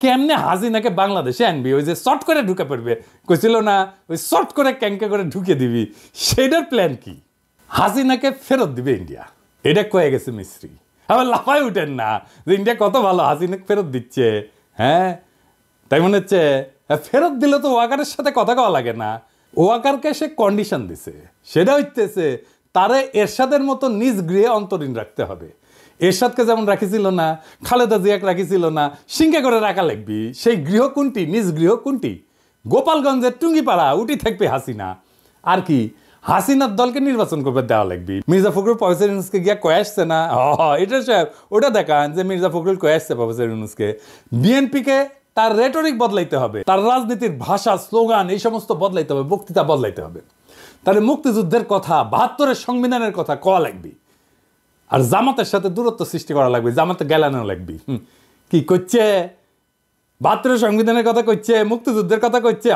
কেমনে হাসিনাকে বাংলাদেশে আনবি, ওই যে শর্ট করে ঢুকে পড়বে কইছিল না, ওই শর্ট করে ক্যাঙ্কে করে ঢুকে দিবি, সেটার প্ল্যান কি? হাসিনাকে ফেরত দিবে ইন্ডিয়া, এটা কয়ে গেছে মিস্ত্রি। আবার লাফায় উঠেন না যে ইন্ডিয়া কত ভালো, হাসিনাকে ফেরত দিচ্ছে। হ্যাঁ, তাই মনে হচ্ছে ফেরত দিলে তো ওয়াকারের সাথে কথা কওয়া লাগে না। ওয়াকারকে সে কন্ডিশন দিছে, সেটা হইতেছে তারে এরশাদের মতো নিজ গৃহে অন্তরীণ রাখতে হবে। এরশাদকে যেমন রাখিছিল না, খালেদা জিয়াকে রাখিছিল না, সিঙ্গে করে রাখা লাগবি। সেই গৃহ কোনটি, নিজ গৃহ কোনটি? গোপালগঞ্জের টুঙ্গিপাড়া, উঠি থাকবে হাসিনা। আর কি হাসিনার দলকে নির্বাচন করবে দেওয়া লাগবে। মির্জা ফখরুল প্রফেসর ইউনূসকে গিয়া কয়ে আসছে না, এটা ওটা দেখান যে মির্জা ফখরুল কয়ে আসছে প্রফেসর ইউনূসকে। বিএনপিকে তার রেটরিক বদলাইতে হবে, তার রাজনীতির ভাষা, স্লোগান এই সমস্ত বদলাইতে হবে, বক্তৃতা বদলাইতে হবে। তাহলে মুক্তিযুদ্ধের কথা, ৭২-এর সংবিধানের কথা কওয়া লাগবে। আর জামাতের সাথে দূরত্ব সৃষ্টি করা লাগবে, জামাতে গেলানো লাগবে। কি করছে? ৭২-এর সংবিধানের কথা কইছে, মুক্তিযুদ্ধের কথা কইছে,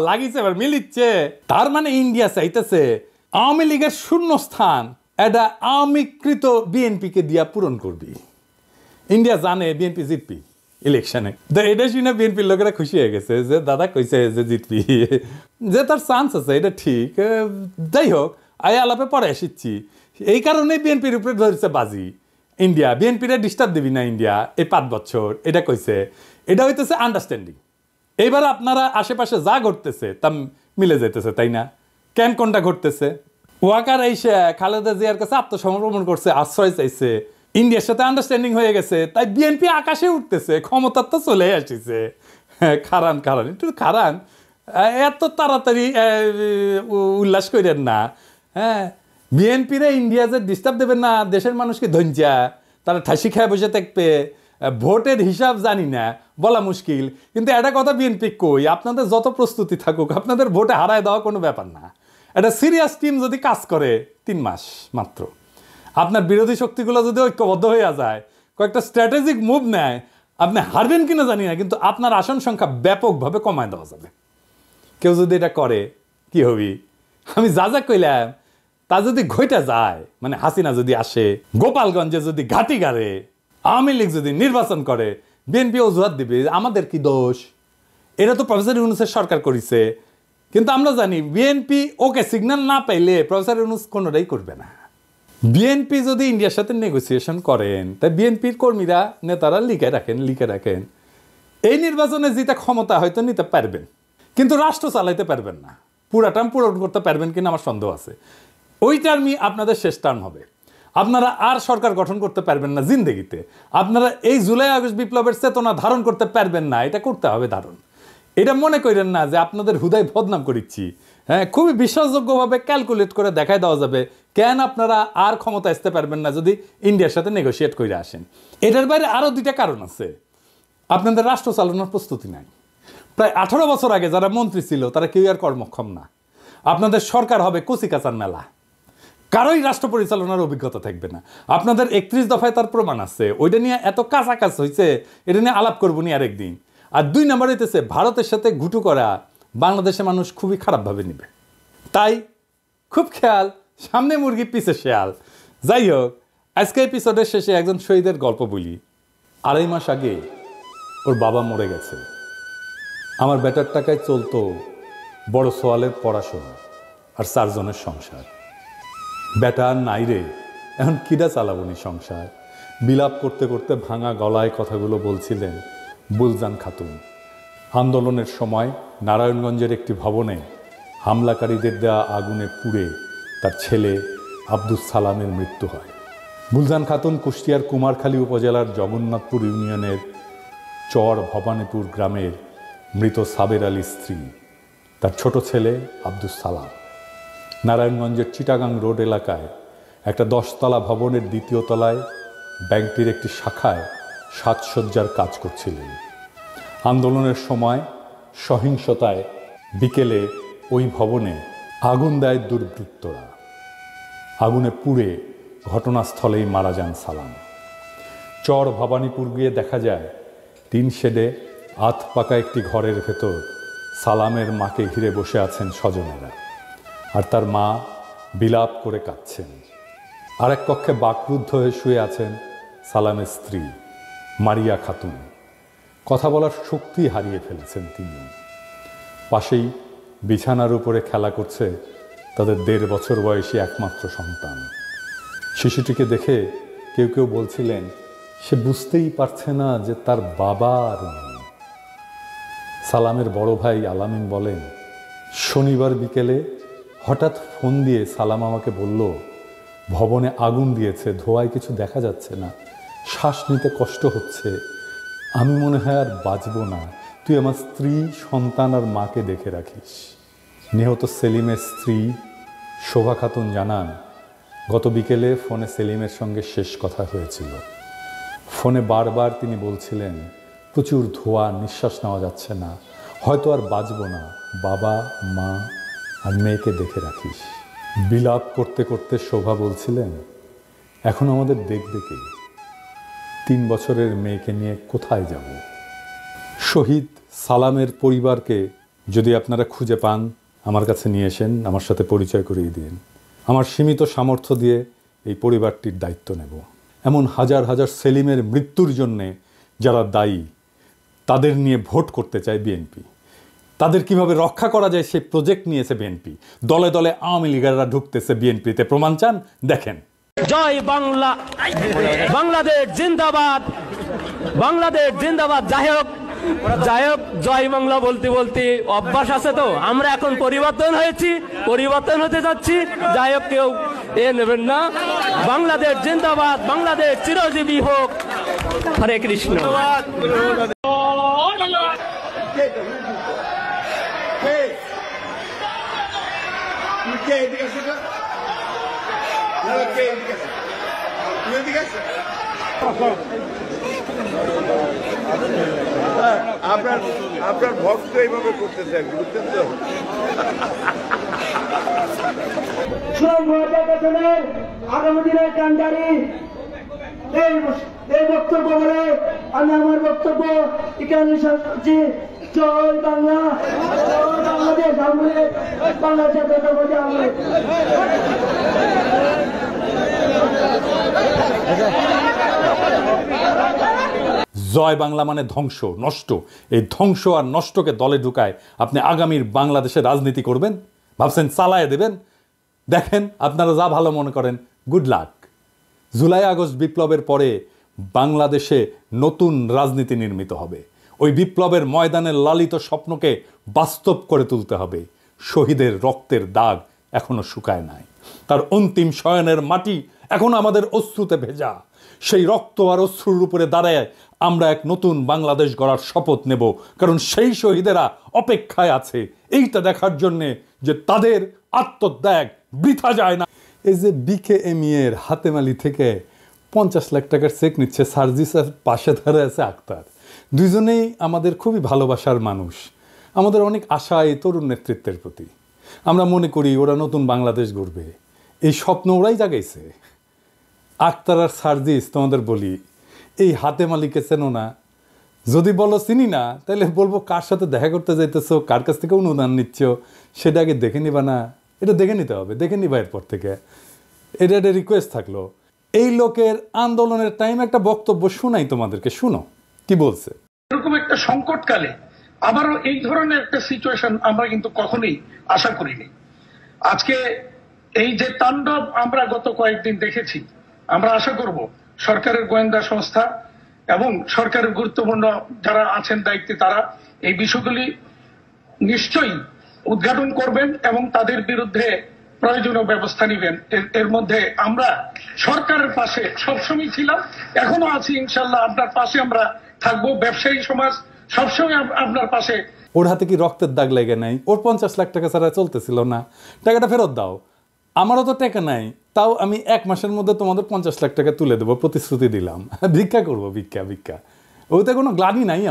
লাগিছে, এবার মিলিচ্ছে। তার মানে ইন্ডিয়া চাইতেছে আওয়ামী লীগের শূন্য স্থান এটা আওয়ামীকৃত বিএনপিকে দিয়া পূরণ করবি। ইন্ডিয়া জানে বিএনপি জিতবি ইলেকশনে, এটা শুনে বিএনপির লোকেরা খুশি হয়ে গেছে যে দাদা কইছে যে জিতবি, যে তার চান্স আছে, এটা ঠিক। যাই হোক, আলাপে পরে এসেছি। এই কারণে বিএনপির উপরে ধরেছে বাজি ইন্ডিয়া, বিএনপিরে ডিস্টার্ব দিবি না ইন্ডিয়া এই ৫ বছর, এটা কইছে। এটা হইতেছে আন্ডারস্ট্যান্ডিং। এইবার আপনারা আশেপাশে যা ঘটতেছে তা মিলে যেতেছে, তাই না? কেন কোনটা ঘটতেছে? ওয়াকার এসে খালেদা জিয়ার কাছে আত্মসমর্পণ করছে, আশ্রয় চাইছে, ইন্ডিয়ার সাথে আন্ডারস্ট্যান্ডিং হয়ে গেছে, তাই বিএনপি আকাশে উঠতেছে, ক্ষমতার তো চলে আসিছে। খারান একটু খারান, এত তাড়াতাড়ি উল্লাস করেন না। হ্যাঁ, বিএনপিরে ইন্ডিয়া যে ডিস্টার্ব দেবেন না, দেশের মানুষকে ধঞ্জা, তারা ঠাসি খায় বসে থাকবে। ভোটের হিসাব জানি না, বলা মুশকিল, কিন্তু একটা কথা বিএনপি কই, আপনাদের যত প্রস্তুতি থাকুক, আপনাদের ভোটে হারায় দেওয়া কোনো ব্যাপার না। একটা সিরিয়াস টিম যদি কাজ করে ৩ মাস মাত্র, আপনার বিরোধী শক্তিগুলো যদি ঐক্যবদ্ধ হয়ে যায়, কয়েকটা স্ট্র্যাটেজিক মুভ নেয়, আপনি হারবেন কিনা জানি না, কিন্তু আপনার আসন সংখ্যা ব্যাপকভাবে কমায় দেওয়া যাবে। কেউ যদি এটা করে কি হবি? আমি যা যা কইলাম তা যদি ঘইটা যায়, মানে হাসিনা যদি আসে, গোপালগঞ্জে যদি ঘাটি গাড়ে, আওয়ামী লীগ যদি নির্বাচন করে, বিএনপি অজুহাত দিবে আমাদের কি দোষ, এটা তো প্রফেসর ইউনূসের সরকার করেছে। কিন্তু আমরা জানি বিএনপি ওকে সিগন্যাল না পাইলে প্রফেসর ইউনূস কোনোটাই করবে না। বিএনপি যদি ইন্ডিয়ার সাথে নেগোসিয়েশন করেন, তাই বিএনপির কর্মীরা, নেতারা লিখে রাখেন এই নির্বাচনে জিতে ক্ষমতা হয়তো নিতে পারবেন, কিন্তু রাষ্ট্র চালাইতে পারবেন না। পুরা টার্ম পূরণ করতে পারবেন কিনা আমার সন্দেহ আছে। ওই টার্মই আপনাদের শেষ টার্ম হবে। আপনারা আর সরকার গঠন করতে পারবেন না জিন্দেগিতে। আপনারা এই জুলাই আগস্ট বিপ্লবের চেতনা ধারণ করতে পারবেন না, এটা করতে হবে ধারণ। এটা মনে করেন না যে আপনাদের হুদায় বদনাম করিচ্ছি। হ্যাঁ, খুবই বিশ্বাসযোগ্যভাবে ক্যালকুলেট করে দেখাই দেওয়া যাবে কেন আপনারা আর ক্ষমতা আসতে পারবেন না যদি ইন্ডিয়ার সাথে নেগোসিয়েট করে আসেন। এটার বাইরে আরও 2টা কারণ আছে। আপনাদের রাষ্ট্র চালানোর প্রস্তুতি নাই। প্রায় 18 বছর আগে যারা মন্ত্রী ছিল তারা কেউ আর কর্মক্ষম না। আপনাদের সরকার হবে কচিকাচার মেলা, কারোই রাষ্ট্র পরিচালনার অভিজ্ঞতা থাকবে না। আপনাদের 31 দফায় তার প্রমাণ আছে। ওইটা নিয়ে এত কাছাকাছি হয়েছে, এটা নিয়ে আলাপ করবো নি আরেকদিন। আর 2 নম্বর হইতেছে ভারতের সাথে ঘুটু করা বাংলাদেশের মানুষ খুবই খারাপভাবে নেবে। তাই খুব খেয়াল, সামনে মুরগি পিছে শেয়াল। যাই হোক, আজকে এপিসোডের শেষে একজন শহীদের গল্প বলি। 2.5 মাস আগে ওর বাবা মরে গেছে। আমার বেটার টাকায় চলতো বড় সোয়ালের পড়াশোনা আর 4 জনের সংসার। বেটা নাই রে, এখন কিডা চালাবনি সংসার। বিলাপ করতে করতে ভাঙা গলায় কথাগুলো বলছিলেন বুলজান খাতুন। আন্দোলনের সময় নারায়ণগঞ্জের একটি ভবনে হামলাকারীদের দেওয়া আগুনে পুড়ে তার ছেলে আব্দুস সালামের মৃত্যু হয়। বুলজান খাতুন কুষ্টিয়ার কুমারখালী উপজেলার জগন্নাথপুর ইউনিয়নের চর ভবানীপুর গ্রামের মৃত সাবের আলীর স্ত্রী। তার ছোট ছেলে আব্দুস সালাম নারায়ণগঞ্জের চিটাগাং রোড এলাকায় একটা 10 তলা ভবনের 2য় তলায় ব্যাংকটির একটি শাখায় সাজসজ্জার কাজ করছিলেন। আন্দোলনের সময় সহিংসতায় বিকেলে ওই ভবনে আগুন দেয় দুর্বৃত্তরা। আগুনে পুড়ে ঘটনাস্থলেই মারা যান সালাম। চর ভবানীপুর গিয়ে দেখা যায় 3 শেডে আধ পাকা একটি ঘরের ভেতর সালামের মাকে ঘিরে বসে আছেন স্বজনেরা, আর তার মা বিলাপ করে কাঁদছেন। আরেক কক্ষে বাকরুদ্ধ হয়ে শুয়ে আছেন সালামের স্ত্রী মারিয়া খাতুন। কথা বলার শক্তি হারিয়ে ফেলেছেন তিনি। পাশেই বিছানার উপরে খেলা করছে তাদের 1.5 বছর বয়সী একমাত্র সন্তান। শিশুটিকে দেখে কেউ কেউ বলছিলেন সে বুঝতেই পারছে না যে তার বাবা আর নেই। সালামের বড় ভাই আলামিন বলেন, শনিবার বিকেলে হঠাৎ ফোন দিয়ে সালাম আমাকে বলল, ভবনে আগুন দিয়েছে, ধোঁয়ায় কিছু দেখা যাচ্ছে না, শ্বাস নিতে কষ্ট হচ্ছে, আমি মনে হয় আর বাঁচব না, তুই আমার স্ত্রী, সন্তান আর মাকে দেখে রাখিস। নিহত সেলিমের স্ত্রী শোভা খাতুন জানান, গত বিকেলে ফোনে সেলিমের সঙ্গে শেষ কথা হয়েছিল। ফোনে বারবার তিনি বলছিলেন, প্রচুর ধোঁয়া, নিঃশ্বাস নেওয়া যাচ্ছে না, হয়তো আর বাঁচব না, বাবা, মা আর মেয়েকে দেখে রাখিস। বিলাপ করতে করতে শোভা বলছিলেন, এখন আমাদের দেখবে কে? 3 বছরের মেয়েকে নিয়ে কোথায় যাব? শহীদ সালামের পরিবারকে যদি আপনারা খুঁজে পান, আমার কাছে নিয়ে এসেন, আমার সাথে পরিচয় করিয়ে দিন। আমার সীমিত সামর্থ্য দিয়ে এই পরিবারটির দায়িত্ব নেব। এমন হাজার হাজার সেলিমের মৃত্যুর জন্যে যারা দায়ী, তাদের নিয়ে ভোট করতে চায় বিএনপি। তাদের কিভাবে রক্ষা করা যায় সেই প্রজেক্ট নিয়েছে বিএনপি। দলে দলে আওয়ামী লীগাররা ঢুকতেছে বিএনপিতে। প্রমাণ চান? দেখেন। জয় বাংলা, বাংলাদেশ জিন্দাবাদ, বাংলাদেশ জিন্দাবাদ। যাই হোক জয় বাংলা বলতে বলতে অভ্যাস আছে, তো আমরা এখন পরিবর্তন হয়েছি, পরিবর্তন হতে যাচ্ছি। যাই হোক, কেউ নেবেন না। বাংলাদেশ জিন্দাবাদ, বাংলাদেশ চিরজীবী হোক। হরে কৃষ্ণ। আপনার ভক্ত এইভাবে করতেছে, বুঝছেন তো? আগামী দিনের কান্ডারি এই বক্তব্য বলে আমি আমার বক্তব্য এখানে শেষ করছি। জয় বাংলা, জয় বাংলাদেশ, বাংলাদেশের জয় বাংলা মানে ধ্বংস, নষ্ট। এই ধ্বংস আর নষ্টকে দলে ঢুকায় আপনি আগামীর বাংলাদেশে রাজনীতি করবেন, ভাবছেন চালায় দেবেন? দেখেন, আপনারা যা ভালো মনে করেন, গুড লাক। জুলাই আগস্ট বিপ্লবের পরে বাংলাদেশে নতুন রাজনীতি নির্মিত হবে। ওই বিপ্লবের ময়দানের লালিত স্বপ্নকে বাস্তব করে তুলতে হবে। শহীদের রক্তের দাগ এখনো শুকায় নাই, তার অন্তিম শয়নের মাটি এখন আমাদের অশ্রুতে ভেজা। সেই রক্ত আর অশ্রুর উপরে দাঁড়ায় আমরা এক নতুন বাংলাদেশ গড়ার শপথ নেব, কারণ সেই শহীদেরা অপেক্ষায় আছে এইটা দেখার জন্যে যে তাদের আত্মত্যাগ বৃথা যায় না। এই যে বিকেএমই এর হাতেমালি থেকে 50 লাখ টাকার চেক নিচ্ছে সার্জিসের পাশে ধরে আছে আক্তার। দুইজনেই আমাদের খুবই ভালোবাসার মানুষ। আমাদের অনেক আশা এই তরুণ নেতৃত্বের প্রতি। আমরা মনে করি ওরা নতুন বাংলাদেশ গড়বে, এই স্বপ্ন ওরাই জাগাইছে। আক্তার আর সার্জিস, তোমাদের বলি, এই হাতেমালিকে চেনো না? যদি বলো চিনি না, তাহলে বলবো কার সাথে দেখা করতে যাইতেছো, কার কাছ থেকে অনুদান নিচ্ছ, সেটা আগে দেখে নিবা না? এটা দেখে নিতে হবে, দেখে নিবা এরপর থেকে। এটা একটা রিকোয়েস্ট থাকলো। এই লোকের আন্দোলনের টাইম একটা বক্তব্য শোনাই তোমাদেরকে, শুনো কি বলছে। এরকম একটা সংকটকালে আবারও এই ধরনের একটা সিচুয়েশন আমরা কিন্তু কখনোই আশা করিনি। আজকে এই যে তাণ্ডব আমরা গত কয়েকদিন দেখেছি, আমরা আশা করব সরকারের গোয়েন্দা সংস্থা এবং সরকারের গুরুত্বপূর্ণ যারা আছেন দায়িত্বে, তারা এই বিষয়গুলি নিশ্চয়ই উদ্ঘাটন করবেন এবং তাদের বিরুদ্ধে প্রয়োজনীয় ব্যবস্থা নেবেন। এর মধ্যে আমরা সরকারের পাশে সবসময় ছিলাম, এখনো আছি, ইনশাল্লাহ আপনার পাশে আমরা থাকবো। ব্যবসায়ী সমাজ সবসময় আপনার পাশে। ওর হাতে কি রক্তের দাগ লেগে নাই? ওর 50 লাখ টাকা ছাড়া চলতেছিল না, টাকাটা ফেরত দাও। আমারও তো টাকা নাই, তাও আমি 1 মাসের মধ্যে তোমাদের 50 লাখ টাকা তুলে দেবো, প্রতিশ্রুতি দিলাম। ভিক্ষা করবো, ভিক্ষা। ওতে কোনো গ্লানি নাই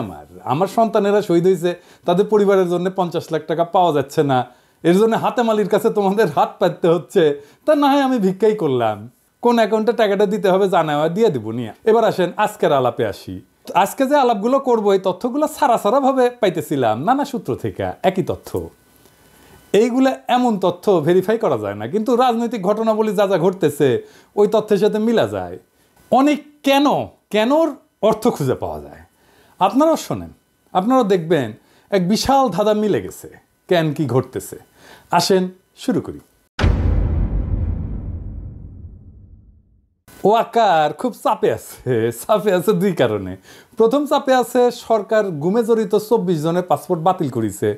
আমার সন্তানেরা শহীদ হয়েছে, তাদের পরিবারের জন্য 50 লাখ টাকা পাওয়া যাচ্ছে না, এর জন্য হাতেমালির কাছে তোমাদের হাত পাততে হচ্ছে। তা না হয় আমি ভিক্ষাই করলাম, কোন অ্যাকাউন্টে টাকাটা দিতে হবে জানাও, দিয়ে দিব নিয়ে। এবার আসেন আজকের আলাপে আসি। আজকে যে আলাপগুলো করবো, এই তথ্যগুলো সারা ভাবে পাইতেছিলাম নানা সূত্র থেকে, একই তথ্য। এইগুলো এমন তথ্য ভেরিফাই করা যায় না, কিন্তু রাজনৈতিক ঘটনাবলী যা যা ঘটতেছে ওই তথ্যের সাথে মিলা যায়। অনেক কেনর অর্থ খুঁজে পাওয়া যায়। আপনারাও শোনেন, আপনারাও দেখবেন এক বিশাল ধাঁধা মিলে গেছে। কেন কি ঘটতেছে, আসেন শুরু করি। ওয়াকার খুব চাপে আছে দুই কারণে। প্রথম চাপে আছে, সরকার গুমে জড়িত 24 জনের পাসপোর্ট বাতিল করেছে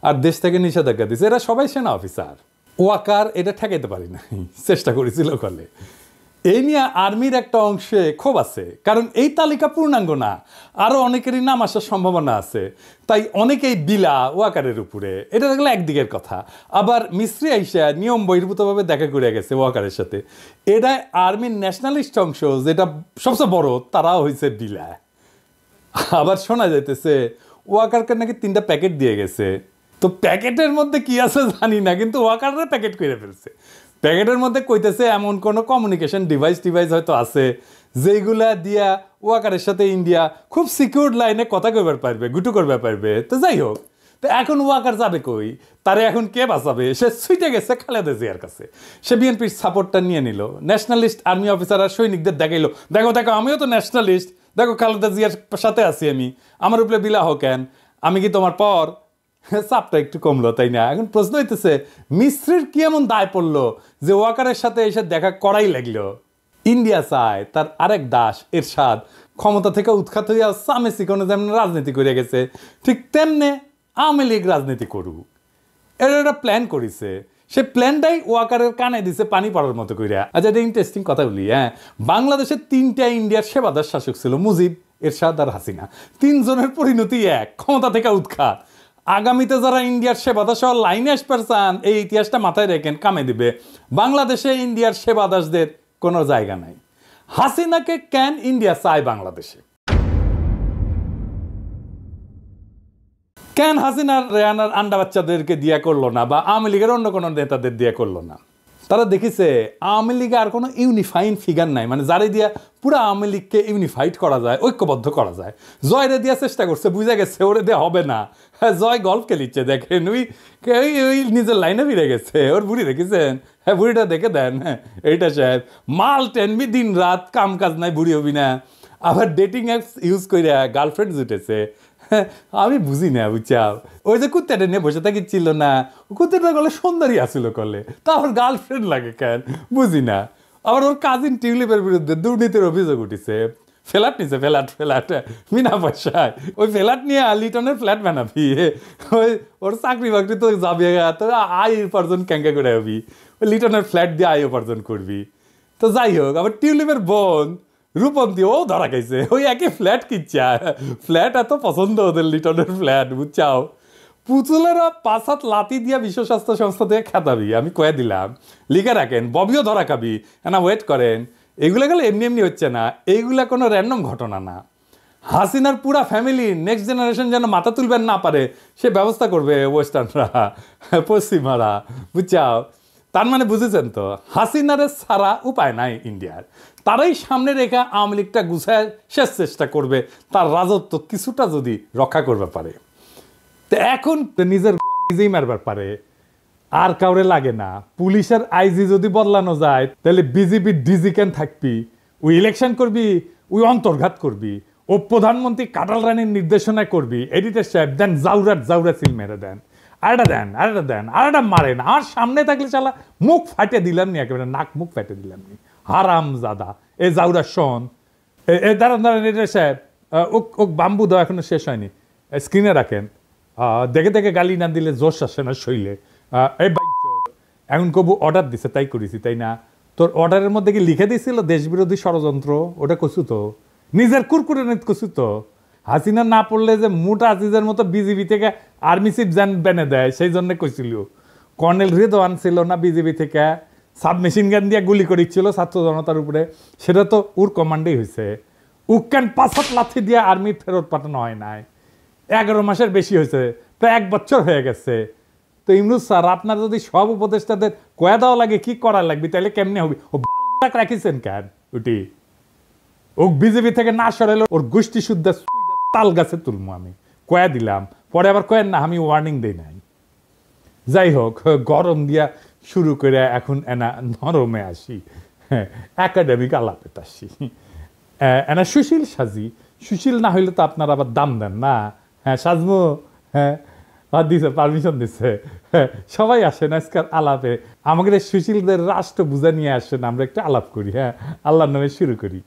আর দেশ থেকে নিষেধাজ্ঞা দিয়েছে। এরা সবাই সেনা অফিসার। ওয়াকার এটা ঠেকাইতে পারি নাই, চেষ্টা করেছিল কলে। এই নিয়ে আর্মির একটা অংশে ক্ষোভ আছে, কারণ এই তালিকা পূর্ণাঙ্গ না, আরও অনেকেরই নাম আসার সম্ভাবনা আছে। তাই অনেকেই বিলা ওয়াকারের উপরে। এটা দেখলে একদিকের কথা। আবার মিস্ত্রি আইসা নিয়ম বহির্ভূতভাবে দেখা করে গেছে ওয়াকারের সাথে। এটা আর্মির ন্যাশনালিস্ট অংশ, যেটা সবচেয়ে বড়, তারাও হয়েছে বিলা। আবার শোনা যাইতেছে ওয়াকারকে নাকি 3টা প্যাকেট দিয়ে গেছে। তো প্যাকেটের মধ্যে কি আছে জানি না, কিন্তু ওয়াকাররা প্যাকেট করে ফেলছে। প্যাকেটের মধ্যে কইতেছে এমন কোনো কমিউনিকেশন ডিভাইস হয়তো আছে যেগুলা দিয়া ওয়াকারের সাথে ইন্ডিয়া খুব সিকিউর লাইনে কথা কইবার পারবে, গুটু করবে পারবে। তো যাই হোক, তো এখন ওয়াকার যাবে কই? তারে এখন কে বাঁচাবে? সে ছুটে গেছে খালেদা জিয়ার কাছে। সে বিএনপির সাপোর্টটা নিয়ে নিল, ন্যাশনালিস্ট আর্মি অফিসার আর সৈনিকদের দেখাইলো, দেখো দেখো আমিও তো ন্যাশনালিস্ট, দেখো খালেদা জিয়ার সাথে আছি আমি, আমার উপরে বিলাহ কেন, আমি কি তোমার পর? চাপটা একটু কমলো, তাই না? এখন প্রশ্ন হইতেছে, মিস্ত্রির কি এমন দায় পড়লো যে ওয়াকারের সাথে এসে দেখা করাই লাগলো? ইন্ডিয়া চায় তার আরেক দাস এরশাদ ক্ষমতা থেকে উৎখাত হইয়া সামে সিকনে যেমন রাজনীতি করে গেছে, ঠিক তেমনে আওয়ামী লীগ রাজনীতি করুক। এর একটা প্ল্যান করেছে। সে প্ল্যানটাই ওয়াকারের কানে দিছে পানি পড়ার মতো কইরা। আচ্ছা, এটা ইন্টারেস্টিং কথা বলি। বাংলাদেশে 3টা ইন্ডিয়ার সেবাদার শাসক ছিল, মুজিব, এরশাদ আর হাসিনা। 3 জনের পরিণতি এক, ক্ষমতা থেকে উৎখাত। আগামীতে যারা ইন্ডিয়ার সেবাদাস সহ লাইনে আসবার চান, এই ইতিহাসটা মাথায় রেখেন, কামে দিবে। বাংলাদেশে ইন্ডিয়ার সেবাদাসদের কোনো জায়গা নাই। হাসিনাকে কেন ইন্ডিয়া চায় বাংলাদেশে? কেন হাসিনার রেহানার আন্ডা বাচ্চাদেরকে দিয়া করলো না, বা আওয়ামী লীগের অন্য কোনো নেতাদের দিয়া করলো না? তারা দেখেছে আওয়ামী লীগে আর কোনো ইউনিফাইং ফিগার নাই, মানে যারে দিয়া পুরো আওয়ামী লীগকে ইউনিফাইড করা যায়, ঐক্যবদ্ধ করা যায়। জয়রে দিয়া চেষ্টা করছে, বুঝা গেছে ওরে দিয়ে হবে না। হ্যাঁ, জয় গল্ফ খেলিচ্ছে, দেখেন ওই নিজের লাইনে ফিরে গেছে। ওর বুড়ি দেখেছেন? হ্যাঁ, বুড়িটা দেখে দেন। হ্যাঁ, এইটা সাহেব মাল টেনবি, দিন রাত কাম কাজ নাই, বুড়ি হবি না। আবার ডেটিং অ্যাপস ইউজ করে গার্লফ্রেন্ড জুটেছে। আমি বুঝি না, বুঝছাও। ওই যে কুত্তাটা নিয়ে বসে থাকিছিল না, কুত্তাটা গলে সুন্দরী আসছিল কলে, তা আমার গার্লফ্রেন্ড লাগে কেন বুঝি না। আবার ওর কাজিন টিউলিপের বিরুদ্ধে দুর্নীতির অভিযোগ উঠেছে। ফ্ল্যাট নিছে, ফ্ল্যাট বিনা পয়সায়। ওই ফ্ল্যাট নিয়ে লিটনের ফ্ল্যাট বানাবি, ওই ওর চাকরি বাকরি তো যাবে, তো আয় উপার্জন ক্যাঙ্কা করে হবি, ওই লিটনের ফ্ল্যাট দিয়ে আয় উপার্জন করবি। তো যাই হোক, আবার টিউলিপের বোন রূপন্তী ও ধরা খাইছে, ওই একই ফ্ল্যাট কিচ্ছা। ফ্ল্যাট এত পছন্দ ওদের, লিটনের ফ্ল্যাট, বুঝছাও। পুতুলেরা 5 হাত লাতি দিয়া বিশ্ব স্বাস্থ্য সংস্থা থেকে খেতাবি, আমি কয়ে দিলাম, লিখে রাখেন। ববিও ধরা খাবি না, ওয়েট করেন। এগুলো গেলে এমনি হচ্ছে না, এইগুলা কোনো র্যান্ডম ঘটনা না। হাসিনার পুরা ফ্যামিলি নেক্সট জেনারেশন যেন মাথা তুলবেন না পারে, সে ব্যবস্থা করবে ওয়েস্টার্নরা, পশ্চিমারা, বুঝছাও। তার মানে বুঝেছেন তো, হাসিনারে ছাড়া উপায় নাই ইন্ডিয়ার। তারাই সামনে রেখে আওয়ামী লীগটা গুছায় শেষ চেষ্টা করবে, তার রাজত্ব কিছুটা যদি রক্ষা করবে পারে। তো এখন নিজের নিজেই মারবার পারে, আর কাউরে লাগে না। পুলিশের আইজি যদি বদলানো যায়, তাহলে বিজেপির ডিজি কেন থাকবি? ওই ইলেকশন করবি, ওই অন্তর্ঘাত করবি, ও প্রধানমন্ত্রী কাটাল রানীর নির্দেশনায় করবি। এডিটর সাহেব দেন জাউরা সিল মেরে দেন, আরেটা দেন, আরেটা মারেন। আর সামনে থাকলে চালা মুখ ফাটে দিলাম নি, একেবারে নাক মুখ ফাটে দিলাম নি। হারাম জাদা এ জাউরা শোন, দাঁড়ান এডিটর সাহেব, ও বাম্বু দেওয়া এখনো শেষ হয়নি, স্ক্রিনে রাখেন। দেখে গালি না দিলে জোশ আসে না শৈলে। এই এখন কবু অর্ডার দিছে, তাই করেছি, তাই না? তোর অর্ডারের মধ্যে কি লিখে দিয়েছিল দেশবিরোধী ষড়যন্ত্র? ওটা কছু তো, নিজের কুরকুরে নিত কছু তো। হাসিনা না পড়লে যে মোটা আজিজের মতো বিজেপি থেকে আর্মি চিফ জান বেনে দেয়, সেই জন্য কইছিল। কর্নেল রেদওয়ান ছিল না বিজেপি থেকে, সাবমেশিন গান দিয়ে গুলি করেছিল ছাত্র জনতার উপরে, সেটা তো ওর কমান্ডেই হয়েছে। উক্কান 5 হাত লাথি দিয়ে আর্মি ফেরত পাঠানো হয় নাই। 11 মাসের বেশি হয়েছে, প্রায় 1 বছর হয়ে গেছে। তো ইমরুজ স্যার, আপনার যদি সব উপদেষ্টাদের কয়া দেওয়া লাগে কি করা লাগবে, তাহলে কেমনে হবে? ও বাল রাখিছেন কেন? ওটি ও বিজেপি থেকে না সরাইলো, ওর গোষ্ঠী শুদ্ধ তাল গাছে তুলমু আমি, কয়া দিলাম। পরে আবার কয়েন না, আমি ওয়ার্নিং দেই নাই। যাই হোক, গরম দিয়া শুরু করে এখন এনা নরমে আসি, একাডেমিক আলাপে আসি। এনা সুশীল সাজি সুশীল না হইলে তো আপনারা আবার দাম দেন না। হ্যাঁ সাজমু, হ্যাঁ দিছে, পারমিশন দিচ্ছে, হ্যাঁ সবাই আসেন আজকাল আলাপে, আমাদের সুশীলদের রাষ্ট্র বুঝা নিয়ে আসেন, আমরা একটু আলাপ করি, হ্যাঁ আল্লাহর নামে শুরু করি।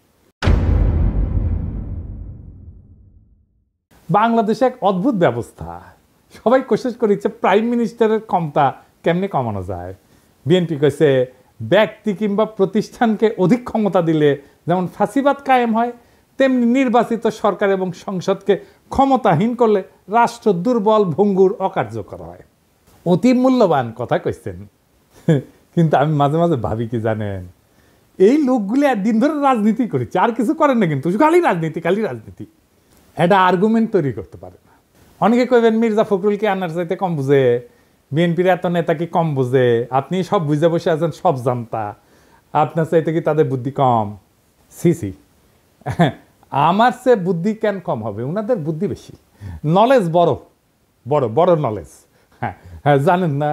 বাংলাদেশে এক অদ্ভুত ব্যবস্থা, সবাই কোশিশ করেছে প্রাইম মিনিস্টারের ক্ষমতা কেমনে কমানো যায়। বিএনপি কইছে ব্যক্তি কিংবা প্রতিষ্ঠানকে অধিক ক্ষমতা দিলে যেমন ফাঁসিবাদ কায়েম হয়, তেমনি নির্বাচিত সরকার এবং সংসদকে ক্ষমতাহীন করলে রাষ্ট্র দুর্বল, ভঙ্গুর, অকার্যকর হয়। অতি মূল্যবান কথা কইছেন, কিন্তু আমি মাঝে মাঝে ভাবি কি জানেন, এই লোকগুলি একদিন ধরে রাজনীতি করেছে, আর কিছু করেন না, কিন্তু খালি রাজনীতি, খালি রাজনীতি, এটা আর্গুমেন্ট তৈরি করতে পারে না। অনেকে কইবেন মির্জা ফখরুলকে আনার চাইতে কম বুঝে, বিএনপির এত নেতা কি কম বুঝে, আপনি সব বুঝে বসে আছেন, সব জানতা, আপনার চাইতে কি তাদের বুদ্ধি কম? সি আমার চেয়ে বুদ্ধি কেন কম হবে, ওনাদের বুদ্ধি বেশি, নলেজ বড় বড় বড় নলেজ। হ্যাঁ হ্যাঁ জানেন না,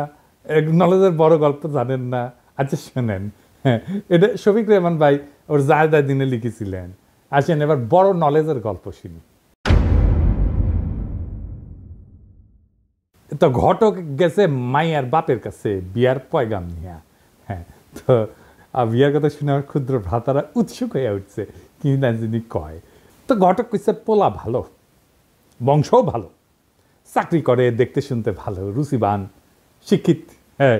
নলেজের বড় গল্প জানেন না? আচ্ছা শোনেন, হ্যাঁ এটা শফিক রেহমান ভাই ওর জায়দা দিনে লিখেছিলেন। আসেন এবার বড় নলেজের গল্প শুনি। তো ঘটক গেছে মাইয়ার বাপের কাছে বিয়ার পয়গাম নিয়া। হ্যাঁ তো বিয়ার কথা শুনে আমার ক্ষুদ্র ভ্রাতারা উৎসুক হয়ে উঠছে, কি না যিনি কয়। তো ঘটক কইছে পোলা ভালো, বংশও ভালো, চাকরি করে, দেখতে শুনতে ভালো, রুচিবান, শিক্ষিত। হ্যাঁ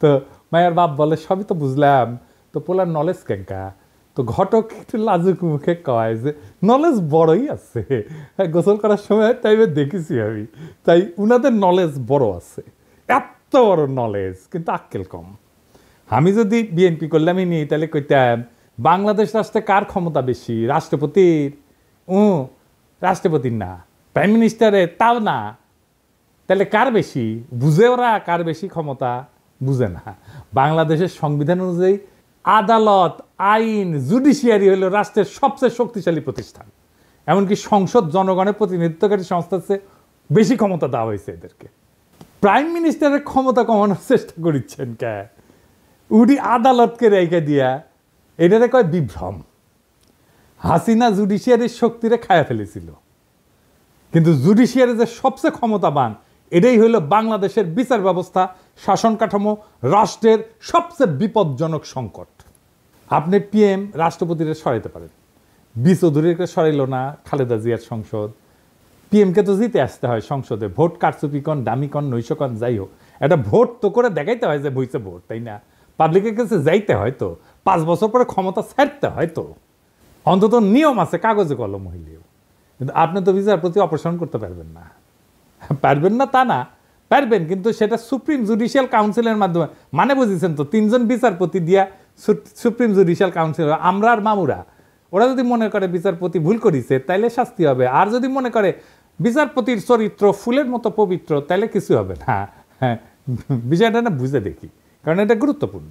তো মায়ের বাপ বলে সবই তো বুঝলাম, তো পোলার নলেজ কেঙ্কা? তো ঘটক একটু লাজুক মুখে কয় যে নলেজ বড়ই আছে, গোসল করার সময় টাইমে দেখেছি আমি, তাই উনাদের নলেজ বড় আছে, এত বড় নলেজ, কিন্তু আক্কেল কম। আমি যদি বিএনপি করলামই নি, তাহলে কইতাম বাংলাদেশ রাষ্ট্রে কার ক্ষমতা বেশি? রাষ্ট্রপতির? রাষ্ট্রপতির না, প্রাইম মিনিস্টারের? তাও না। তাহলে কার বেশি? বুঝে ওরা কার বেশি ক্ষমতা? বুঝে না। বাংলাদেশের সংবিধান অনুযায়ী আদালত, আইন, জুডিশিয়ারি হলো রাষ্ট্রের সবচেয়ে শক্তিশালী প্রতিষ্ঠান। এমনকি সংসদ জনগণের প্রতিনিধিত্বকারী সংস্থার চেয়ে বেশি ক্ষমতা দেওয়া হয়েছে এদেরকে। প্রাইম মিনিস্টারের ক্ষমতা কমানোর চেষ্টা করিচ্ছেন কে? উনি আদালতকে রেখে দিয়া, এটারে কয় বিভ্রম। হাসিনা জুডিশিয়ারির শক্তিরে খায়া ফেলেছিল, কিন্তু জুডিশিয়ারি যে সবচেয়ে ক্ষমতাবান, এটাই হইল বাংলাদেশের বিচার ব্যবস্থা, শাসন কাঠামো, রাষ্ট্রের সবচেয়ে বিপজ্জনক সংকট। আপনি পিএম রাষ্ট্রপতিরে সরাইতে পারেন, চৌধুরীকে সরাইল না খালেদা জিয়ার সংসদ। পিএমকে তো জিতে আসতে হয় সংসদে, ভোট কারচুপি কন, দামি কন, নৈশ কন, যাই হোক, একটা ভোট তো করে দেখাইতে হয় যে বইছে ভোট, তাই না? পাবলিকের কাছে যাইতে হয় তো, 5 বছর পরে ক্ষমতা ছাড়তে হয় তো, অন্তত নিয়ম আছে, কাগজে কলম হইলেও। কিন্তু আপনি তো বিচারপতি অপসারণ করতে পারবেন না। পারবেন না তা না, পারবেন, কিন্তু সেটা সুপ্রিম জুডিশিয়াল কাউন্সিলের মাধ্যমে, মানে বুঝেছেন তো, 3 জন বিচারপতি দিয়া সুপ্রিম জুডিশিয়াল কাউন্সিল। আমরা আর মামুরা, ওরা যদি মনে করে বিচারপতি ভুল করেছে তাইলে শাস্তি হবে, আর যদি মনে করে বিচারপতির চরিত্র ফুলের মতো পবিত্র, তাইলে কিছু হবে না। হ্যাঁ বিষয়টা না বুঝে দেখি, কারণ এটা গুরুত্বপূর্ণ।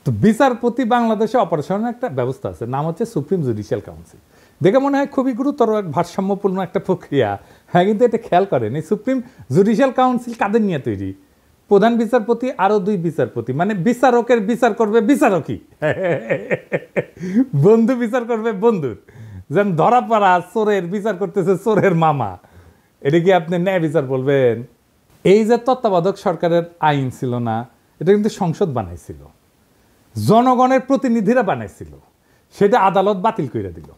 তো বিচারপতি বাংলাদেশে অপারেশনের একটা ব্যবস্থা আছে, নাম হচ্ছে সুপ্রিম জুডিশিয়াল কাউন্সিল। দেখে মনে হয় খুবই গুরুতর, ভারসাম্যপূর্ণ একটা প্রক্রিয়া। হ্যাঁ কিন্তু এটা খেয়াল করেন, এই সুপ্রিম জুডিশিয়াল কাউন্সিল কাদের নিয়ে তৈরি? প্রধান বিচারপতি আরো 2 বিচারপতি, মানে বিচারকের বিচার করবে বিচারকই, বন্ধু বিচার করবে বন্ধুর। যেন ধরা পড়া চোরের বিচার করতেছে চোরের মামা, এটা কি আপনি ন্যায় বিচার বলবেন? এই যে তত্ত্বাবধায়ক সরকারের আইন ছিল না, এটা কিন্তু সংসদ বানাইছিল, জনগণের প্রতিনিধিরা বানাইছিল, সেটা আদালত বাতিল করে দিল।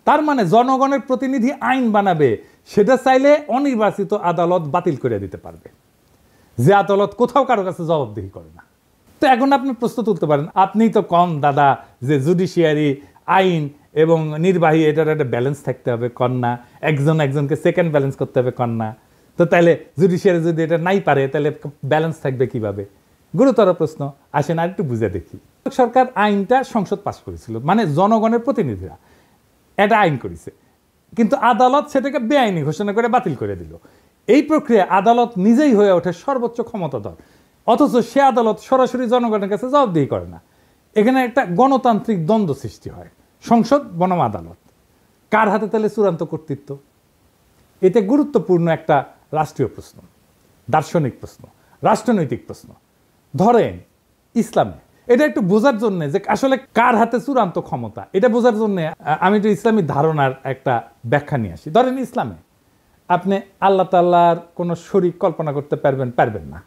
তার মানে জনগণের প্রতিনিধি আইন বানাবে, সেটা চাইলে অনির্বাচিত আদালত বাতিল করে দিতে পারবে, যে আদালত কোথাও কারো কাছে জবাবদিহি করে না। তো এখন আপনি প্রশ্ন তুলতে পারেন, আপনি তো কম দাদা যে জুডিশিয়ারি, আইন এবং নির্বাহী, এটার একটা ব্যালেন্স থাকতে হবে, কন্যা একজন একজনকে সেকেন্ড ব্যালেন্স করতে হবে, কন্যা। তো তাইলে জুডিশিয়ারি যদি এটা নাই পারে, তাহলে ব্যালেন্স থাকবে কিভাবে? গুরুতর প্রশ্ন। আসেন আর একটু বুঝে দেখি। সরকার আইনটা সংসদ পাস করেছিল, মানে জনগণের প্রতিনিধিরা এটা আইন করেছে, কিন্তু আদালত সেটাকে বেআইনি ঘোষণা করে বাতিল করে দিল। এই প্রক্রিয়া আদালত নিজেই হয়ে ওঠে সর্বোচ্চ ক্ষমতাধর, অথচ সে আদালত সরাসরি জনগণের কাছে জবাবদিহি করে না। এখানে একটা গণতান্ত্রিক দ্বন্দ্ব সৃষ্টি হয়, সংসদ বনাম আদালত, কার হাতে তাহলে চূড়ান্ত কর্তৃত্ব? এতে গুরুত্বপূর্ণ একটা রাষ্ট্রীয় প্রশ্ন, দার্শনিক প্রশ্ন, রাষ্ট্রনৈতিক প্রশ্ন। ধরেন ইসলামে এটা একটু বোঝার জন্য যে আসলে কার হাতে চূড়ান্ত ক্ষমতা, এটা বোঝার জন্য আমি একটু ইসলামী ধারণার একটা ব্যাখ্যা নিয়ে আসি। ধরেন ইসলামে আপনি আল্লাহ তাআলার কোনো শরীক কল্পনা করতে পারবেন না।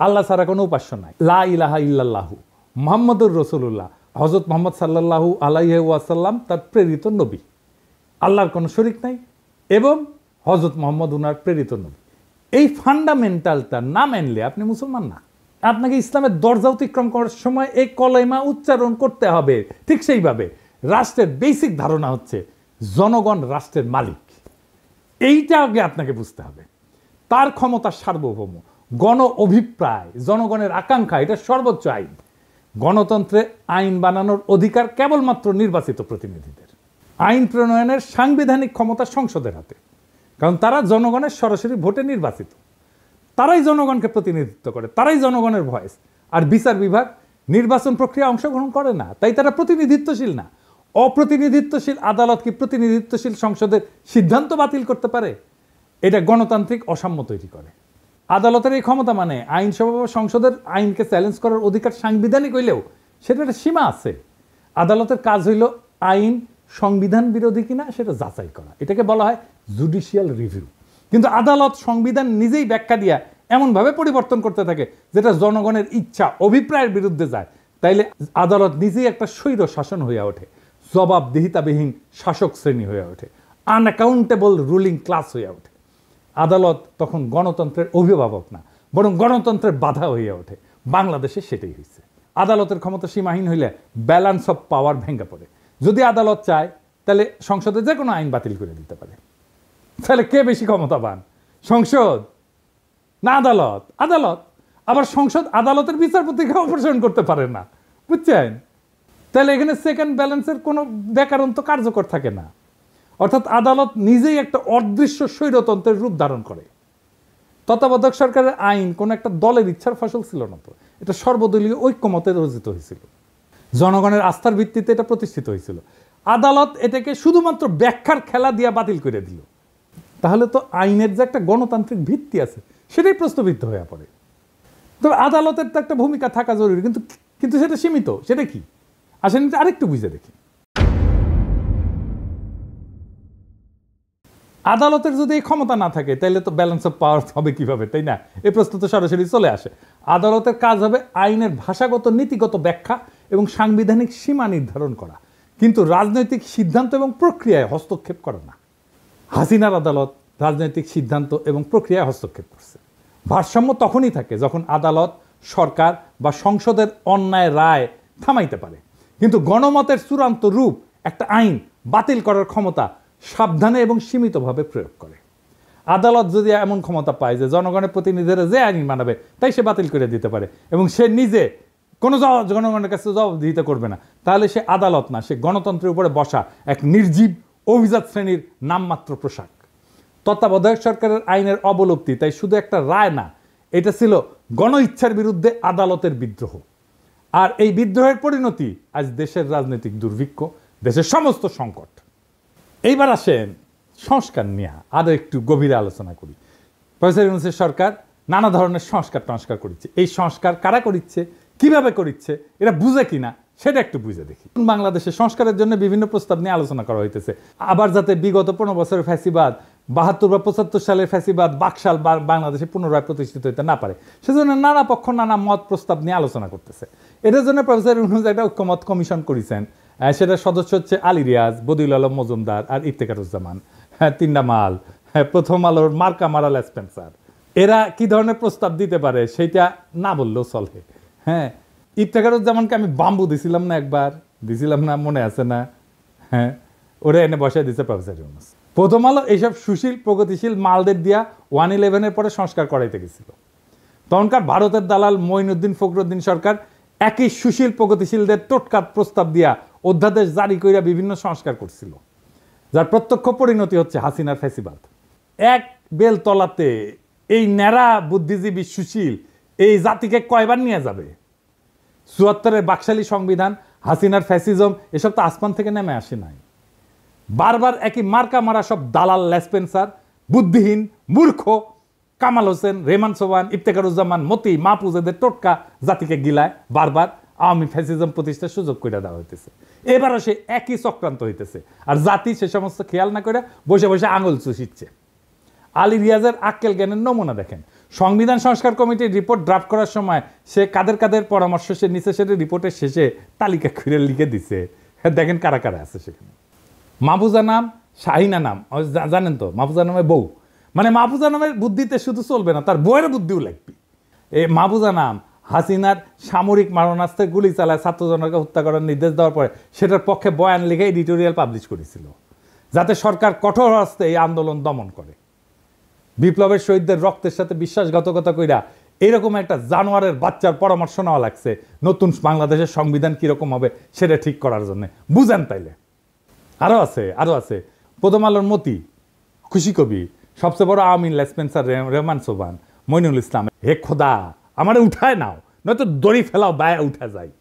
আল্লাহ ছাড়া কোনো উপাস্য নাই। লা ইলাহা ইল্লাল্লাহু মুহাম্মাদুর রাসূলুল্লাহ, হযরত মুহাম্মদ সাল্লাল্লাহু আলাইহি ওয়াসাল্লাম তার প্রেরিত নবী। আল্লাহর কোনো শরীক নাই এবং হযরত মুহাম্মদ উনার প্রেরিত নবী। এই ফান্ডামেন্টালটা না মানলে আপনি মুসলমান না। আপনাকে ইসলামের দরজা অতিক্রম করার সময় এই কলেমা উচ্চারণ করতে হবে। ঠিক সেইভাবে রাষ্ট্রের বেসিক ধারণা হচ্ছে জনগণ রাষ্ট্রের মালিক। এইটা আগে আপনাকে বুঝতে হবে। তার ক্ষমতা সার্বভৌম, গণ অভিপ্রায়, জনগণের আকাঙ্ক্ষা, এটা সর্বোচ্চ আইন। গণতন্ত্রে আইন বানানোর অধিকার কেবলমাত্র নির্বাচিত প্রতিনিধিদের। আইন প্রণয়নের সাংবিধানিক ক্ষমতা সংসদের হাতে, কারণ তারা জনগণের সরাসরি ভোটে নির্বাচিত। তারাই জনগণকে প্রতিনিধিত্ব করে, তারাই জনগণের ভয়েস। আর বিচার বিভাগ নির্বাচন প্রক্রিয়া অংশগ্রহণ করে না, তাই তারা প্রতিনিধিত্বশীল না। অপ্রতিনিধিত্বশীল আদালত কি প্রতিনিধিত্বশীল সংসদের সিদ্ধান্ত বাতিল করতে পারে? এটা গণতান্ত্রিক অসাম্য তৈরি করে। আদালতের এই ক্ষমতা মানে আইনসভা বা সংসদের আইনকে চ্যালেঞ্জ করার অধিকার সাংবিধানিক হইলেও সেটা একটা সীমা আছে। আদালতের কাজ হইল আইন সংবিধান বিরোধী কিনা সেটা যাচাই করা, এটাকে বলা হয় জুডিশিয়াল রিভিউ। কিন্তু আদালত সংবিধান নিজেই ব্যাখ্যা দিয়া এমনভাবে পরিবর্তন করতে থাকে যেটা জনগণের ইচ্ছা অভিপ্রায়ের বিরুদ্ধে যায়। তাইলে আদালত নিজেই একটা স্বৈর শাসন হয়ে ওঠে, জবাবদিহিতাবিহীন শাসক শ্রেণী হয়ে ওঠে, আনঅ্যাকাউন্টেবল রুলিং ক্লাস হয়ে ওঠে। আদালত তখন গণতন্ত্রের অভিভাবক না, বরং গণতন্ত্রের বাধা হয়ে ওঠে। বাংলাদেশে সেটাই হয়েছে। আদালতের ক্ষমতা সীমাহীন হইলে ব্যালেন্স অফ পাওয়ার ভেঙে পড়ে। যদি আদালত চায় তাহলে সংসদে যে কোনো আইন বাতিল করে দিতে পারে। তাহলে কে বেশি ক্ষমতাবান, সংসদ না আদালত? আদালত। আবার সংসদ আদালতের বিচারপতিকে অপসারণ করতে পারে না, বুঝছেন? তাহলে এখানে সেকেন্ড ব্যালেন্সের কোনো ব্যাকরণ তো কার্যকর থাকে না। অর্থাৎ আদালত নিজেই একটা অদৃশ্য স্বৈরতন্ত্রের রূপ ধারণ করে। তত্ত্বাবধায়ক সরকারের আইন কোন একটা দলের ইচ্ছার ফসল ছিল না, তো এটা সর্বদলীয় ঐক্যমতে রচিত হয়েছিল, জনগণের আস্থার ভিত্তিতে এটা প্রতিষ্ঠিত হয়েছিল। আদালত এটাকে শুধুমাত্র ব্যাখ্যার খেলা দিয়ে বাতিল করে দিল। তাহলে তো আইনের যে একটা গণতান্ত্রিক ভিত্তি আছে সেটাই প্রশ্নবিদ্ধ হয়ে পড়ে। তবে আদালতের তো একটা ভূমিকা থাকা জরুরি, কিন্তু সেটা সীমিত। সেটা কি আসেন আরেকটু বুঝে দেখি। আদালতের যদি এই ক্ষমতা না থাকে তাহলে তো ব্যালেন্স অফ পাওয়ার হবে কিভাবে, তাই না? এই প্রশ্ন তো সরাসরি চলে আসে। আদালতের কাজ হবে আইনের ভাষাগত নীতিগত ব্যাখ্যা এবং সাংবিধানিক সীমা নির্ধারণ করা, কিন্তু রাজনৈতিক সিদ্ধান্ত এবং প্রক্রিয়ায় হস্তক্ষেপ করে না। হাসিনার আদালত রাজনৈতিক সিদ্ধান্ত এবং প্রক্রিয়ায় হস্তক্ষেপ করছে। ভারসাম্য তখনই থাকে যখন আদালত, সরকার বা সংসদের অন্যায় রায় থামাইতে পারে, কিন্তু গণমতের চূড়ান্ত রূপ একটা আইন বাতিল করার ক্ষমতা সাবধানে এবং সীমিতভাবে প্রয়োগ করে। আদালত যদি এমন ক্ষমতা পায় যে জনগণের প্রতিনিধিরা যে আইন মানাবে তাই সে বাতিল করে দিতে পারে এবং সে নিজে কোনো জনগণের কাছে জবাবদিহিতা করবে না, তাহলে সে আদালত না, সে গণতন্ত্রের উপরে বসা এক নির্জীব অভিজাত শ্রেণীর নামমাত্র পোশাক। তত্ত্বাবধায়ক সরকারের আইনের অবলুপ্তি তাই শুধু একটা রায় না, এটা ছিল গণ ইচ্ছার বিরুদ্ধে আদালতের বিদ্রোহ। আর এই বিদ্রোহের পরিণতি আজ দেশের রাজনৈতিক দুর্ভিক্ষ, দেশের সমস্ত সংকট। এইবার আসেন সংস্কার নিয়ে আরো একটু গভীরে আলোচনা করি। প্রফেসর ইউনূসের সরকার নানা ধরনের সংস্কার করেছে। এই সংস্কার কারা করিচ্ছে, কিভাবে করিচ্ছে, এটা বুঝে কিনা সেটা একটু বুঝে দেখি। বাংলাদেশে সংস্কারের জন্য বিভিন্ন প্রস্তাব নিয়ে আলোচনা করা হইতেছে। আবার যাতে বিগত 15 বছরের ফ্যাসিবাদ, 72 বা 75 সালের ফ্যাসিবাদ বাকশাল বাংলাদেশে পুনরায় প্রতিষ্ঠিত হইতে না পারে, সেজন্য নানা পক্ষ নানা মত প্রস্তাব নিয়ে আলোচনা করতেছে। এটার জন্য প্রফেসর ইউনূস একটা ঐক্যমত কমিশন করেছেন। সেটার সদস্য হচ্ছে আলী রিয়াজ, বদিউল আলম মজুমদার আর ইফতেখারুজ্জামান, তিনটা মাল, প্রথম আলোর মার্কা মারাল স্পেন্সার। এরা কি ধরনের প্রস্তাব দিতে পারে সেটা না বললেও চলে। হ্যাঁ, ইফতেখারুজ্জামানকে আমি বাম্বু দিছিলাম না, একবার দিছিলাম না, মনে আছে না? হ্যাঁ, ওরা এনে বসায় দিচ্ছে প্রফেসর ইউনূস। প্রথম আলো এইসব সুশীল প্রগতিশীল মালদের দিয়া 111-এর পরে সংস্কার করাইতে গেছিল। তখনকার ভারতের দালাল মঈনুদ্দিন ফখরুদ্দিন সরকার একই সুশীল প্রগতিশীলদের টোটকা প্রস্তাব দিয়া অধ্যাদেশ জারি কইরা বিভিন্ন সংস্কার করছিল, যার প্রত্যক্ষ পরিণতি হচ্ছে হাসিনার ফ্যাসিবাদ। এক বেল তলাতে এই ন্যাড়া বুদ্ধিজীবী সুশীল এই জাতিকে কয়বার নিয়ে যাবে? ৭৪-এর বাকশালী সংবিধান, হাসিনার ফ্যাসিজম, এসব তো আসমান থেকে নেমে আসে নাই। বারবার একই মার্কা মারা সব দালাল লেসপেন্সার, বুদ্ধিহীন মূর্খ কামাল হোসেন, রেহমান সোবহান, ইফতেখারুজ্জামান, মতি, মাহফুজ, এদের টোটকা জাতিকে গিলায় বারবার। আওয়ামী ফ্যাসিজম প্রতিষ্ঠার সুযোগ করে দেওয়া হইতেছে। এবারও সে একই চক্রান্ত হইতেছে, আর জাতি সে সমস্ত খেয়াল না করে বসে বসে আঙুল চুষিচ্ছে। আলী রিয়াজের আক্কেল জ্ঞানের নমুনা দেখেন। সংবিধান সংস্কার কমিটির রিপোর্ট ড্রাফট করার সময় সে কাদের কাদের পরামর্শ সে নিচে সেটা রিপোর্টের শেষে তালিকা খুঁড়ে লিখে দিছে। দেখেন কারা কারা আছে সেখানে। মাহফুজা নাম, শাহিনা নাম, জানেন তো মাহফুজা নামের বউ, মানে মাহফুজা নামের বুদ্ধিতে শুধু চলবে না, তার বউয়ের বুদ্ধিও লাগবে। এই মাহফুজা নাম হাসিনার সামরিক মারণাস্ত্রে গুলি চালায় ছাত্রজনকে হত্যা করার নির্দেশ দেওয়ার পরে সেটার পক্ষে বয়ান লিখে এডিটোরিয়াল পাবলিশ করেছিল, যাতে সরকার কঠোর হস্তে এই আন্দোলন দমন করে। বিপ্লবের শহীদদের রক্তের সাথে বিশ্বাসঘাতকতা কইরা এইরকম একটা জানোয়ারের বাচ্চার পরামর্শ নেওয়া লাগছে নতুন বাংলাদেশের সংবিধান কিরকম হবে সেটা ঠিক করার জন্য। বুঝেন তাইলে? আরও আছে প্রথম আলোর মতি, খুশি কবি, সবচেয়ে বড় আওয়ামী লেসপেন্সার রেহমান সোবান, মইনুল ইসলাম। হে খোদা, আমার উঠায় নাও, নয়তো দড়ি ফেলাও, বায়া উঠা যায়।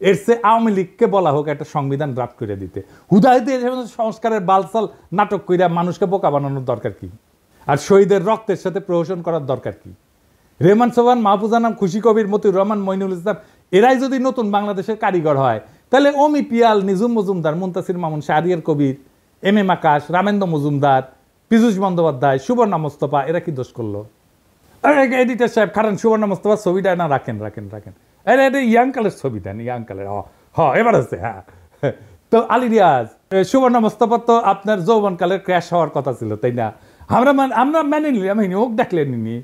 এর চেয়ে আওয়ামী লীগকে বলা হোক একটা সংবিধান ড্রাফট করে দিতে। হুদাহিতে সংস্কারের বালসাল নাটক কইরা মানুষকে বোকা বানানোর দরকার কি? আর শহীদের রক্তের সাথে প্রহসন করার দরকার কি? রেহমান সোবান, মাহফুজা নাম, খুশি কবির, মতিউর রহমান, মইনুল ইসলাম এরাই যদি নতুন বাংলাদেশের কারিগর হয়, তাহলে অমি পিয়াল, নিজুম মজুমদার, মুনতাসির মামুন, শাহরিয়ার কবির, এম আকাশ, রামেন্দ্র মজুমদার, পীযূষ বন্দ্যোপাধ্যায়, সুবর্ণা মোস্তফা এরা কি দোষ করলো? এডিটর সাহেব খারান সুবর্ণা মোস্তফার ছবিটা না রাখেন। আরে এটা ইয়াং কালের ছবি দেন, ইয়াং কালের। এবার আছে। হ্যাঁ, তো আলী রিয়াজ, সুবর্ণা মোস্তফা তো আপনার যৌবনকালের ক্র্যাশ হওয়ার কথা ছিল, তাই না? আমরা মেনে নিলাম, হোক ডাকলেনি।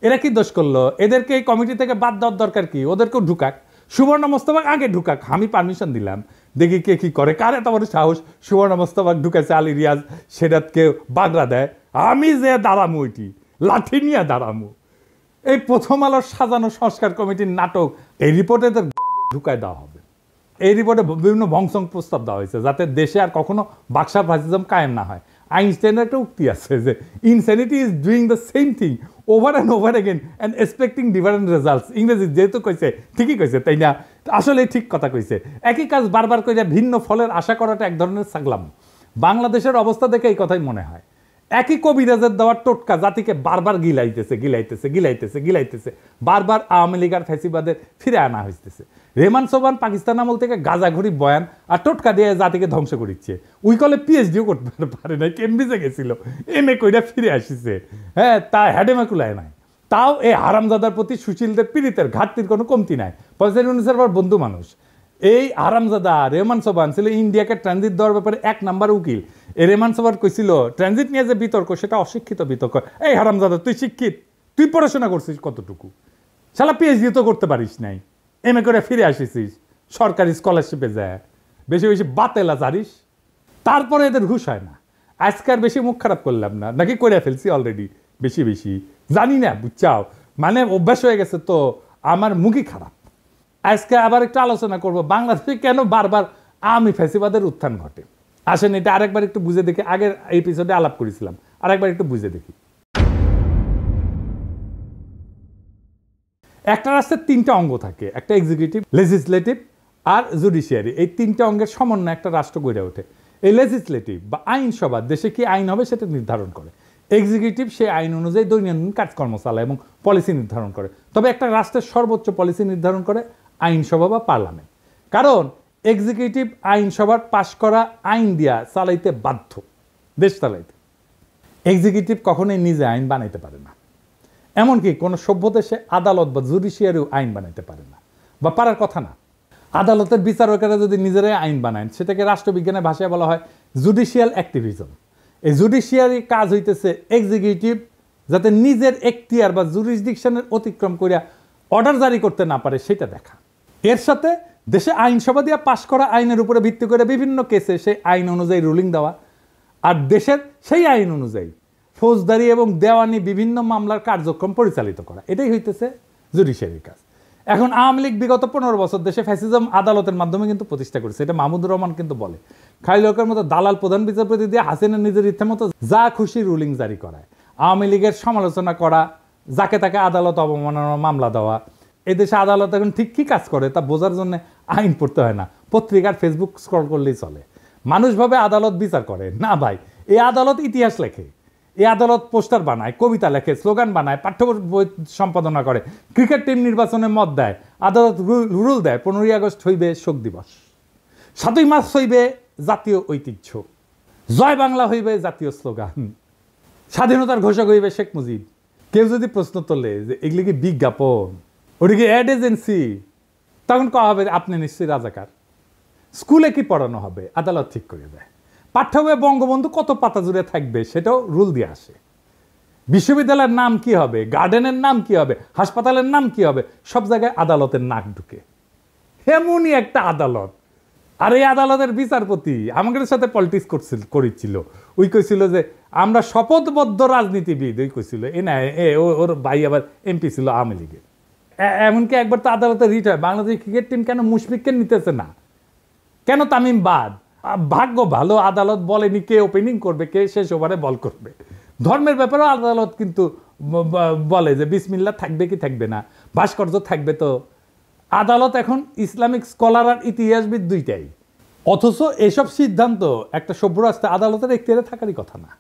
এরা কি দোষ করলো? এদেরকে এই কমিটি থেকে বাদ দেওয়ার দরকার কি? ওদেরকেও ঢুকাক, সুবর্ণা মোস্তফা আগে ঢুকাক, আমি পারমিশন দিলাম, দেখি কে কি করে। কার এত বড় সাহস সুবর্ণা মোস্তফা ঢুকাইছে, আলী রিয়াজ সেটাকে বাগড়া দেয়, আমি যে দাঁড়ামু, ওইটি লাঠি নিয়ে দাঁড়ামু। এই প্রথম আলোর সাজানো সংস্কার কমিটির নাটক, এই রিপোর্টে এদের ঢুকায় দেওয়া হবে। এই রিপোর্টে বিভিন্ন ভংসং প্রস্তাব দেওয়া হয়েছে যাতে দেশে আর কখনো বাকশাল ফাসিজম কায়েম না হয়। আইনস্টাইনের একটা উক্তি আছে যে insanity is doing the same thing over and over again and expecting different results. ইংরেজি যেহেতু কইছে ঠিকই কইছে, তাই না? আসলে ঠিক কথা কইছে। একই কাজ বারবার করে ভিন্ন ফলের আশা করাটা এক ধরনের ছাগলাম। বাংলাদেশের অবস্থা দেখে এই কথাই মনে হয়। একই কবিরাজের দেওয়ার টোটকা জাতিকে বারবার গিলাইতেছে, বারবার আওয়ামী লীগ আর ফ্যাসিবাদের ফিরে আনা হইতেছে। রেহমান সোবান পাকিস্তান আমল থেকে গাজাঘড়ি বয়ান আর টোটকা দিয়ে জাতিকে ধ্বংস করিচ্ছে। উইকলে পিএইচডিও করতে পারে নাই, কেমব্রিজে গেছিল, এমএ কইরা ফিরে আসিছে। হ্যাঁ, তা হ্যাডেমে কুলায় নাই। তাও এই হারামজাদার প্রতি সুশীলদের পীড়িতের ঘাটতির কোনো কমতি নাই। পয়সার বন্ধু মানুষ এই হারামজাদা রেহমান সোবান ছিল ইন্ডিয়াকে ট্রানজিট দেওয়ার ব্যাপারে 1 নাম্বার উকিল। এই রেহমান সোবান কইছিল ট্রানজিট নিয়ে যে বিতর্ক সেটা অশিক্ষিত বিতর্ক। এই হারামজাদা, তুই শিক্ষিত? তুই পড়াশোনা করছিস কতটুকু? শালা পিএইচডি তো করতে পারিস নাই, এমএ করে ফিরে আসিস সরকারি স্কলারশিপে যায়, বেশি বেশি বাতেলা জারিস, তারপরে এদের ঘুষ হয় না। আজকে আর বেশি মুখ খারাপ করলাম না, নাকি করে ফেলছি অলরেডি বেশি জানি না, বুঝছাও, মানে অভ্যাস হয়ে গেছে তো আমার মুখই খারাপ। আজকে আবার একটু আলোচনা করব বাংলাদেশে কেন বারবার আওয়ামী ফ্যাসিবাদের উত্থান ঘটে। আসেন এটা আরেকবার একটু বুঝে দেখি। আগের এপিসোডে আলাপ করেছিলাম, আরেকবার একটু বুঝে দেখি। একটা রাষ্ট্রের 3টা অঙ্গ থাকে, একটা এক্সিকিউটিভ, লেজিসলেটিভ আর জুডিশিয়ারি। এই 3টা অঙ্গের সমন্বয়ে একটা রাষ্ট্র গড়ে ওঠে। এই লেজিসলেটিভ বা আইনসভা দেশে কি আইন হবে সেটা নির্ধারণ করে। এক্সিকিউটিভ সেই আইন অনুযায়ী দৈনন্দিন কাজকর্ম চালায় এবং পলিসি নির্ধারণ করে। তবে একটা রাষ্ট্রের সর্বোচ্চ পলিসি নির্ধারণ করে আইনসভা বা পার্লামেন্ট, কারণ এক্সিকিউটিভ আইনসভার পাশ করা আইন দিয়া চালাইতে বাধ্য, দেশ চালাইতে। এক্সিকিউটিভ কখনোই নিজে আইন বানাইতে পারে না, এমনকি কোনো সভ্য দেশে আদালত বা জুডিশিয়ারিও আইন বানাইতে পারে না, বা পারার কথা না। আদালতের বিচারকেরা যদি নিজেরাই আইন বানায় সেটাকে রাষ্ট্রবিজ্ঞানের ভাষায় বলা হয় জুডিশিয়াল অ্যাক্টিভিজম। এই জুডিশিয়ারি কাজ হইতেছে এক্সিকিউটিভ যাতে নিজের এখতিয়ার বা জুরিসডিকশনের অতিক্রম করিয়া অর্ডার জারি করতে না পারে সেটা দেখা। এর সাথে দেশে আইনসভা দিয়ে পাশ করা আইনের উপরে ভিত্তি করে বিভিন্ন কেসে সেই আইন অনুযায়ী রুলিং দেওয়া, আর দেশের সেই আইন অনুযায়ী ফৌজদারি এবং দেওয়ানি বিভিন্ন মামলার কার্যক্রম পরিচালিত করা, এটাই হইতেছে জুডিশিয়ারির কাজ। এখন আওয়ামী লীগ বিগত 15 বছর দেশে ফ্যাসিজম আদালতের মাধ্যমে কিন্তু প্রতিষ্ঠা করেছে, এটা মাহমুদুর রহমান কিন্তু বলে। খাইলকের মতো দালাল প্রধান বিচারপতি দিয়ে হাসিনা নিজের ইচ্ছা মতো যা খুশি রুলিং জারি করায়, আওয়ামী লীগের সমালোচনা করা, যাকে তাকে আদালত অবমাননার মামলা দেওয়া। এদেশে আদালত এখন ঠিক কী কাজ করে তা বোঝার জন্য আইন পড়তে হয় না, পত্রিকার ফেসবুক স্ক্রল করলেই চলে। মানুষ ভাবে আদালত বিচার করে না, ভাই এই আদালত ইতিহাস লেখে। এই আদালত পোস্টার বানায়, কবিতা লেখে, স্লোগান বানায়, পাঠ্য বই সম্পাদনা করে, ক্রিকেট টিম নির্বাচনে মত দেয়, আদালত রুল দেয় 15ই আগস্ট হইবে শোক দিবস, 7ই মার্চ হইবে জাতীয় ঐতিহ্য, জয় বাংলা হইবে জাতীয় স্লোগান, স্বাধীনতার ঘোষক হইবে শেখ মুজিব। কেউ যদি প্রশ্ন তোলে যে এগুলি কি বিজ্ঞাপন, ওটা কি অ্যাড এজেন্সি, তখন কওয়া হবে আপনি নিশ্চয়ই রাজাকার। স্কুলে কি পড়ানো হবে আদালত ঠিক করে দেয়। পাঠ্য বইয়ে বঙ্গবন্ধু কত পাতা জুড়ে থাকবে সেটাও রুল দিয়ে আসে। বিশ্ববিদ্যালয়ের নাম কি হবে, গার্ডেনের নাম কি হবে, হাসপাতালের নাম কি হবে, সব জায়গায় আদালতের নাক ঢুকে। এমনই একটা আদালত। আর এই আদালতের বিচারপতি আমাদের সাথে পলিটিক্স করেছিল। ওই কইছিল যে আমরা শপথবদ্ধ রাজনীতিবিদ, ওই কইছিল এ না ওর ভাই আবার এমপি ছিল আওয়ামী লীগের। এমনকি একবার তো আদালতে রিট হয়, বাংলাদেশ ক্রিকেট টিম কেন মুশফিককে নিতেছে না, কেন তামিম বাদ। ভাগ্য ভালো আদালত বলেনি কে ওপেনিং করবে, কে শেষ ওভারে বল করবে। ধর্মের ব্যাপারেও আদালত কিন্তু বলে যে বিসমিল্লাহ থাকবে কি থাকবে না, ভাস্কর্য থাকবে। তো আদালত এখন ইসলামিক স্কলার আর ইতিহাসবিদ দুইটাই। অথচ এসব সিদ্ধান্ত একটা সভ্য রাষ্ট্রে আদালতের এখতিয়ারে থাকারই কথা না।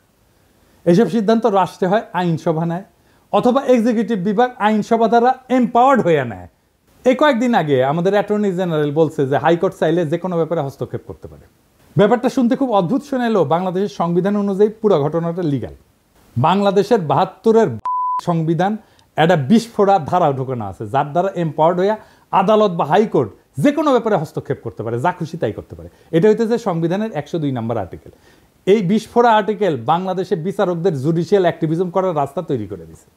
এসব সিদ্ধান্ত রাষ্ট্রে হয় আইনসভা নেয়, অথবা এক্সিকিউটিভ বিভাগ আইনসভা দ্বারা এম্পাওয়ার্ড হয়ে নেয়। এই কয়েকদিন আগে আমাদের অ্যাটর্নি জেনারেল বলছে যে হাইকোর্ট চাইলে যে কোনো ব্যাপারে হস্তক্ষেপ করতে পারে। ব্যাপারটা শুনতে খুব অদ্ভুত শোনালেও বাংলাদেশের সংবিধান অনুযায়ী পুরো ঘটনাটা লিগ্যাল। বাংলাদেশের 72-এর সংবিধান একটা বিস্ফোরা ধারা ঢোকানো আছে, যার দ্বারা এম্পাওয়ার্ড হইয়া আদালত বা হাইকোর্ট যে কোনো ব্যাপারে হস্তক্ষেপ করতে পারে, যা খুশি তাই করতে পারে। এটা হইতেছে সংবিধানের 102 নম্বর আর্টিকেল। এই বিস্ফোরা আর্টিকেল বাংলাদেশে বিচারকদের জুডিশিয়াল অ্যাক্টিভিজম করার রাস্তা তৈরি করে দিছে।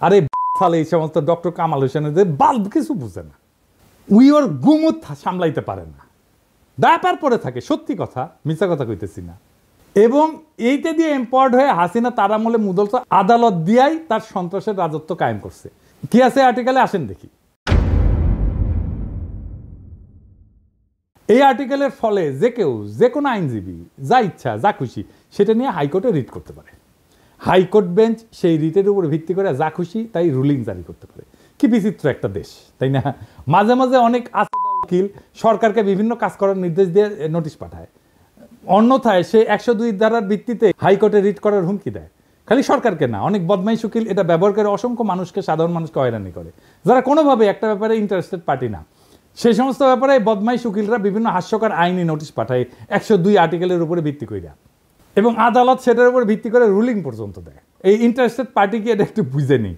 আর এই সমস্ত ডক্টর কামাল হোসেনের যে বাল্ব কিছু বুঝে না, উই ওর গুমুত সামলাইতে পারে না, দায়পার পরে থাকে। সত্যি কথা, মিথ্যা কথা কইতেছি না। এবং এইটা দিয়ে এম্পাওয়ার্ড হয়ে হাসিনা তার আমলে মুদল আদালত দিয়াই তার সন্ত্রাসের রাজত্ব কায়েম করছে। কি আছে আর্টিকেলে আসেন দেখি। এই আর্টিকেলের ফলে যে কেউ যে কোনো আইনজীবী যা ইচ্ছা যা খুশি সেটা নিয়ে হাইকোর্টে রিট করতে পারে। হাইকোর্ট বেঞ্চ সেই রিটের উপর ভিত্তি করে যা খুশি তাই রুলিং জারি করতে পারে। কি বিচিত্র একটা দেশ, তাই না? মাঝে মাঝে অনেক উকিল সরকারকে বিভিন্ন কাজ করার নির্দেশ দিয়ে নোটিশ পাঠায়, অন্যথায় সে 102 ধারার ভিত্তিতে হাইকোর্টে রিট করার হুমকি দেয়। খালি সরকারকে না, অনেক বদমাইশ উকিল এটা ব্যবহার করে অসংখ্য মানুষকে, সাধারণ মানুষকে হয়রানি করে, যারা কোনোভাবে একটা ব্যাপারে ইন্টারেস্টেড পার্টি না। সেই সমস্ত ব্যাপারে বদমাইশ উকিলরা বিভিন্ন হাস্যকর আইনি নোটিশ পাঠায় 102 আর্টিকেলের উপরে ভিত্তি করে, এবং আদালত সেটার উপর ভিত্তি করে রুলিং পর্যন্ত দেয়। এই ইন্টারেস্টেড পার্টিকে এটা একটু বুঝে নিই।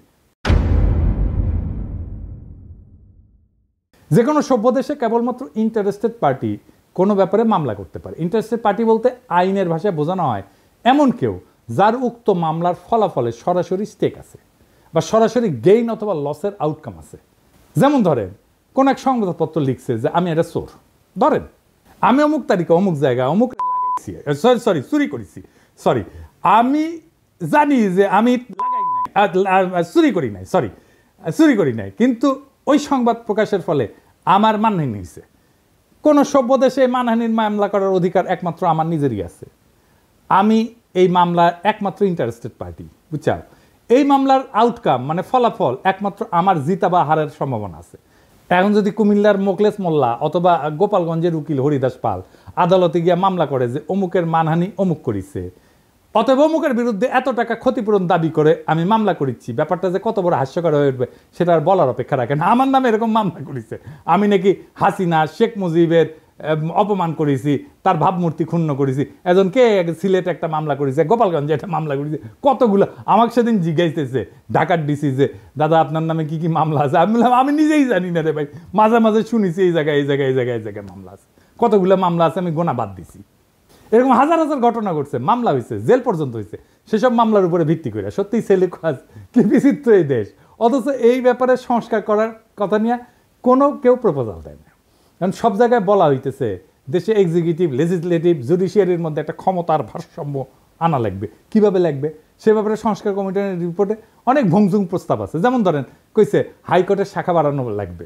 যে কোনো সভ্য দেশে কেবলমাত্র ইন্টারেস্টেড পার্টি কোনো ব্যাপারে মামলা করতে পারে। ইন্টারেস্টেড পার্টি বলতে আইনের ভাষায় বোঝানো হয় এমন কেউ যার উক্ত মামলার ফলাফলে সরাসরি স্টেক আছে বা সরাসরি গেইন অথবা লসের আউটকাম আছে। যেমন ধরেন কোন এক সংবাদপত্র লিখছে যে আমি এটা চোর, ধরেন আমি অমুক তারিখে অমুক জায়গায় অমুক লাগাইছি, চুরি করেছি, আমি জানি যে আমি লাগাই নাই, চুরি করি নাই, কিন্তু ওই সংবাদ প্রকাশের ফলে আমার মানহানি হয়েছে। কোন সভ্য দেশে মানহানির মামলা করার অধিকার একমাত্র আমার নিজেরই আছে। আমি এই মামলার একমাত্র ইন্টারেস্টেড পার্টি, বুঝছো? এই মামলার আউটকাম মানে ফলাফল একমাত্র আমার জিতা বা হারের সম্ভাবনা আছে। এখন যদি কুমিল্লার মোকলেস মোল্লা অথবা গোপালগঞ্জের উকিল হরিদাস পাল আদালতে গিয়ে মামলা করে যে অমুকের মানহানি অমুক করিছে, অতএব অমুকের বিরুদ্ধে এত টাকা ক্ষতিপূরণ দাবি করে আমি মামলা করেছি, ব্যাপারটা যে কত বড় হাস্যকর হয়ে উঠবে সেটা আর বলার অপেক্ষা রাখে না। আমার নামে এরকম মামলা করেছে, আমি নাকি হাসিনা শেখ মুজিবের অপমান করেছি, তার ভাবমূর্তি ক্ষুণ্ণ করেছি। একজন কে সিলেটে একটা মামলা করেছে, গোপালগঞ্জে একটা মামলা করেছে, কতগুলো। আমাকে সেদিন জিজ্ঞাসতেছে ঢাকার ডিসি যে দাদা আপনার নামে কি কি মামলা আছে। আমি বললাম আমি নিজেই জানি না রে ভাই, মাঝে মাঝে শুনেছি এই জায়গায় মামলা আছে, কতগুলো মামলা আছে আমি গোনা বাদ দিছি। এরকম হাজার হাজার ঘটনা ঘটছে, মামলা হয়েছে, জেল পর্যন্ত হয়েছে, সেসব মামলার উপরে ভিত্তি করে। সত্যি ছেলে কাজ, কি বিচিত্র এই দেশ। অথচ এই ব্যাপারে সংস্কার করার কথা নিয়ে কেউ প্রপোজাল দেয় না। কারণ সব জায়গায় বলা হইতেছে দেশে এক্সিকিউটিভ, লেজিসলেটিভ, জুডিশিয়ারির মধ্যে একটা ক্ষমতার ভারসাম্য আনা লাগবে। কিভাবে লাগবে সে ব্যাপারে সংস্কার কমিশনের রিপোর্টে অনেক ভংজুং প্রস্তাব আছে। যেমন ধরেন কইছে হাইকোর্টের শাখা বাড়ানো লাগবে।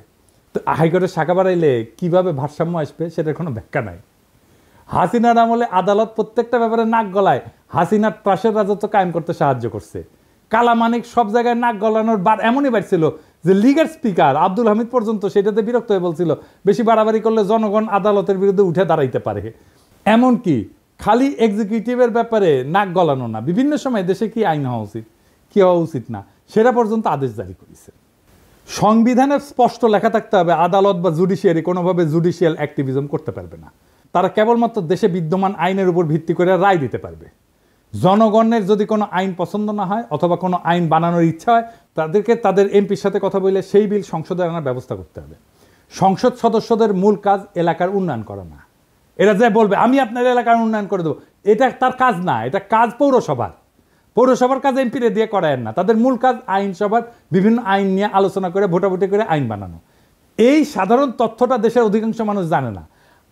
তো হাইকোর্টের শাখা বাড়াইলে কিভাবে ভারসাম্য আসবে সেটার কোনো ব্যাখ্যা নাই। হাসিনার আমলে আদালত প্রত্যেকটা ব্যাপারে নাক গলায় হাসিনার ত্রাসের রাজত্ব কায়েম করতে সাহায্য করছে। কালামানিক সব জায়গায় নাক গলানোর বার এমনই বাড়ছিল যে লীগের স্পিকার আব্দুল হামিদ পর্যন্ত সেটাতে বিরক্ত হয়ে বলছিল বেশি বাড়াবাড়ি করলে জনগণ আদালতের বিরুদ্ধে উঠে দাঁড়াইতে পারে। এমনকি খালি এক্সিকিউটিভের ব্যাপারে নাক গলানো না, বিভিন্ন সময় দেশে কি আইন হওয়া উচিত, কি হওয়া উচিত না, সেটা পর্যন্ত আদেশ জারি করেছে। সংবিধানে স্পষ্ট লেখা থাকতে হবে আদালত বা জুডিশিয়ারি কোনোভাবে জুডিশিয়াল অ্যাক্টিভিজম করতে পারবে না। তারা কেবলমাত্র দেশে বিদ্যমান আইনের উপর ভিত্তি করে রায় দিতে পারবে। জনগণের যদি কোনো আইন পছন্দ না হয় অথবা কোনো আইন বানানোর ইচ্ছা হয়, তাদেরকে তাদের এমপির সাথে কথা বলে সেই বিল সংসদে আনার ব্যবস্থা করতে হবে। সংসদ সদস্যদের মূল কাজ এলাকার উন্নয়ন করা না। এরা যে বলবে আমি আপনার এলাকার উন্নয়ন করে দেবো, এটা তার কাজ না, এটা কাজ পৌরসভার। পৌরসভার কাজ এমপিরে দিয়ে করায় না, তাদের মূল কাজ আইনসভার বিভিন্ন আইন নিয়ে আলোচনা করে ভোটাভুটি করে আইন বানানো। এই সাধারণ তথ্যটা দেশের অধিকাংশ মানুষ জানে না।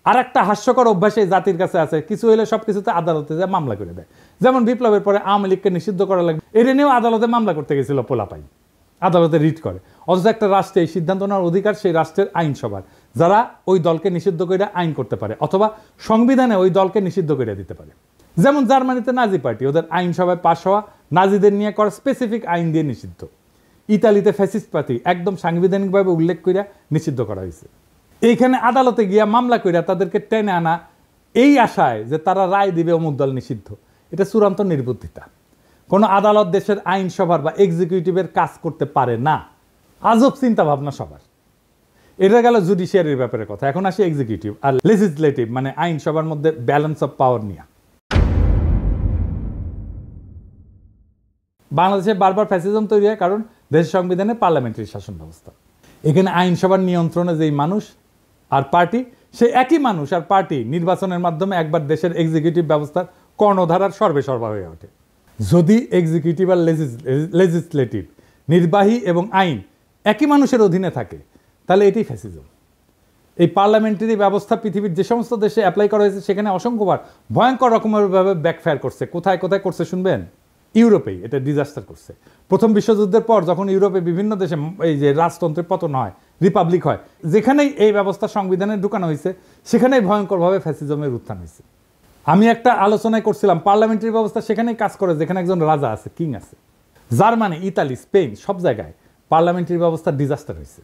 আর একটা হাস্যকর অভ্যাস এই জাতির কাছে আছে, কিছু হইলে সব কিছুতে আদালতে যে মামলা করে দেয়। যেমন বিপ্লবের পরে আওয়ামী লীগকে নিষিদ্ধ করা লাগবে, এটা নিয়েও আদালতে মামলা করতে গেছিল পোলাপাই, আদালতে রিট করে। অথচ একটা রাষ্ট্রে এই সিদ্ধান্ত নেওয়ার অধিকার সেই রাষ্ট্রের আইনসভার, যারা ওই দলকে নিষিদ্ধ করে আইন করতে পারে অথবা সংবিধানে ওই দলকে নিষিদ্ধ করে দিতে পারে। যেমন জার্মানিতে নাজি পার্টি, ওদের আইনসভায় পাশ হওয়া নাজিদের নিয়ে করা স্পেসিফিক আইন দিয়ে নিষিদ্ধ। ইতালিতে ফ্যাসিস্ট পার্টি একদম সাংবিধানিকভাবে উল্লেখ করে নিষিদ্ধ করা হয়েছে। এইখানে আদালতে গিয়া মামলা কইরা তাদেরকে টেনে আনা এই আশায় যে তারা রায় দিবে অমুক দল নিষিদ্ধ, এটা চূড়ান্ত নির্বুদ্ধিতা। কোনো আদালত দেশের আইনসভার বা এক্সিকিউটিভের কাজ করতে পারে না। আজব চিন্তা ভাবনা সবার। এটা গেল জুডিশিয়ারির ব্যাপারে কথা। এখন আসি এক্সিকিউটিভ আর লেজিসলেটিভ মানে আইনসভার মধ্যে ব্যালেন্স অফ পাওয়ার নিয়ে। বাংলাদেশে বারবার ফ্যাসিজম তৈরি হয় কারণ দেশের সংবিধানে পার্লামেন্টারি শাসন ব্যবস্থা। এখানে আইনসভার নিয়ন্ত্রণে যেই মানুষ আর পার্টি, সে একই মানুষ আর পার্টি নির্বাচনের মাধ্যমে একবার দেশের এক্সিকিউটিভ ব্যবস্থার কর্ণধারার সর্বেসর্বা হয়ে ওঠে। যদি এক্সিকিউটিভ আর লেজিসলেটিভ, নির্বাহী এবং আইন একই মানুষের অধীনে থাকে, তাহলে এটাই ফ্যাসিজম। এই পার্লামেন্টারি ব্যবস্থা পৃথিবীর যে সমস্ত দেশে অ্যাপ্লাই করা হয়েছে সেখানে অসংখ্যবার ভয়ঙ্কর রকমেরভাবে ব্যাকফায়ার করছে। কোথায় কোথায় করছে শুনবেন? ইউরোপেই এটা ডিজাস্টার করছে। প্রথম বিশ্বযুদ্ধের পর যখন ইউরোপে বিভিন্ন দেশে এই যে রাজতন্ত্রের পতন হয়, রিপাবলিক হয়, যেখানেই এই ব্যবস্থা সংবিধানে ঢুকানো হয়েছে সেখানেই ভয়ঙ্করভাবে ফ্যাসিজমের উত্থান হয়েছে। আমি একটা আলোচনায় করছিলাম, পার্লামেন্টারি ব্যবস্থা সেখানেই কাজ করে যেখানে একজন রাজা আছে, কিং আছে। জার্মানি, ইতালি, স্পেন সব জায়গায় পার্লামেন্টারি ব্যবস্থা ডিজাস্টার হয়েছে।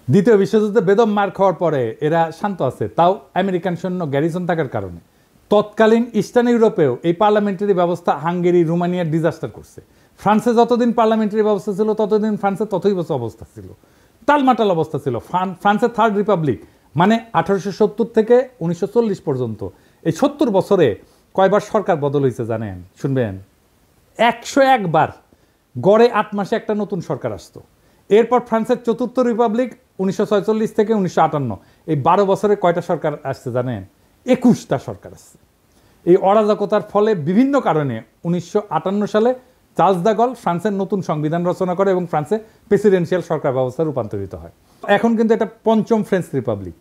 দ্বিতীয় বিশ্বযুদ্ধে বেদম মার খাওয়ার পরে এরা শান্ত আছে, তাও আমেরিকান সৈন্য গ্যারিসন থাকার কারণে। তৎকালীন ইস্টার্ন ইউরোপেও এই পার্লামেন্টারি ব্যবস্থা হাঙ্গেরি, রোমানিয়ার ডিজাস্টার করছে। ফ্রান্সে যতদিন পার্লামেন্টারি ব্যবস্থা ছিল ততদিন ফ্রান্সে ততই বছর অবস্থা ছিল, টালমাটাল অবস্থা ছিল। ফ্রান্সের থার্ড রিপাবলিক মানে 1870 থেকে 1940 পর্যন্ত, এই 70 বছরে কয়বার সরকার বদল হয়েছে জানেন? শুনবেন, 101 বার। গড়ে 8 মাসে একটা নতুন সরকার আসতো। এরপর ফ্রান্সের চতুর্থ রিপাবলিক 1946 থেকে 1958, এই 12 বছরে কয়টা সরকার আসছে জানেন? 21টা সরকার আসছে। এই অরাজকতার ফলে বিভিন্ন কারণে 1958 সালে চার্লস দ্য গল ফ্রান্সের নতুন সংবিধান রচনা করে এবং ফ্রান্সে প্রেসিডেন্সিয়াল সরকার ব্যবস্থা রূপান্তরিত হয়। এখন কিন্তু এটা পঞ্চম ফ্রেঞ্চ রিপাবলিক।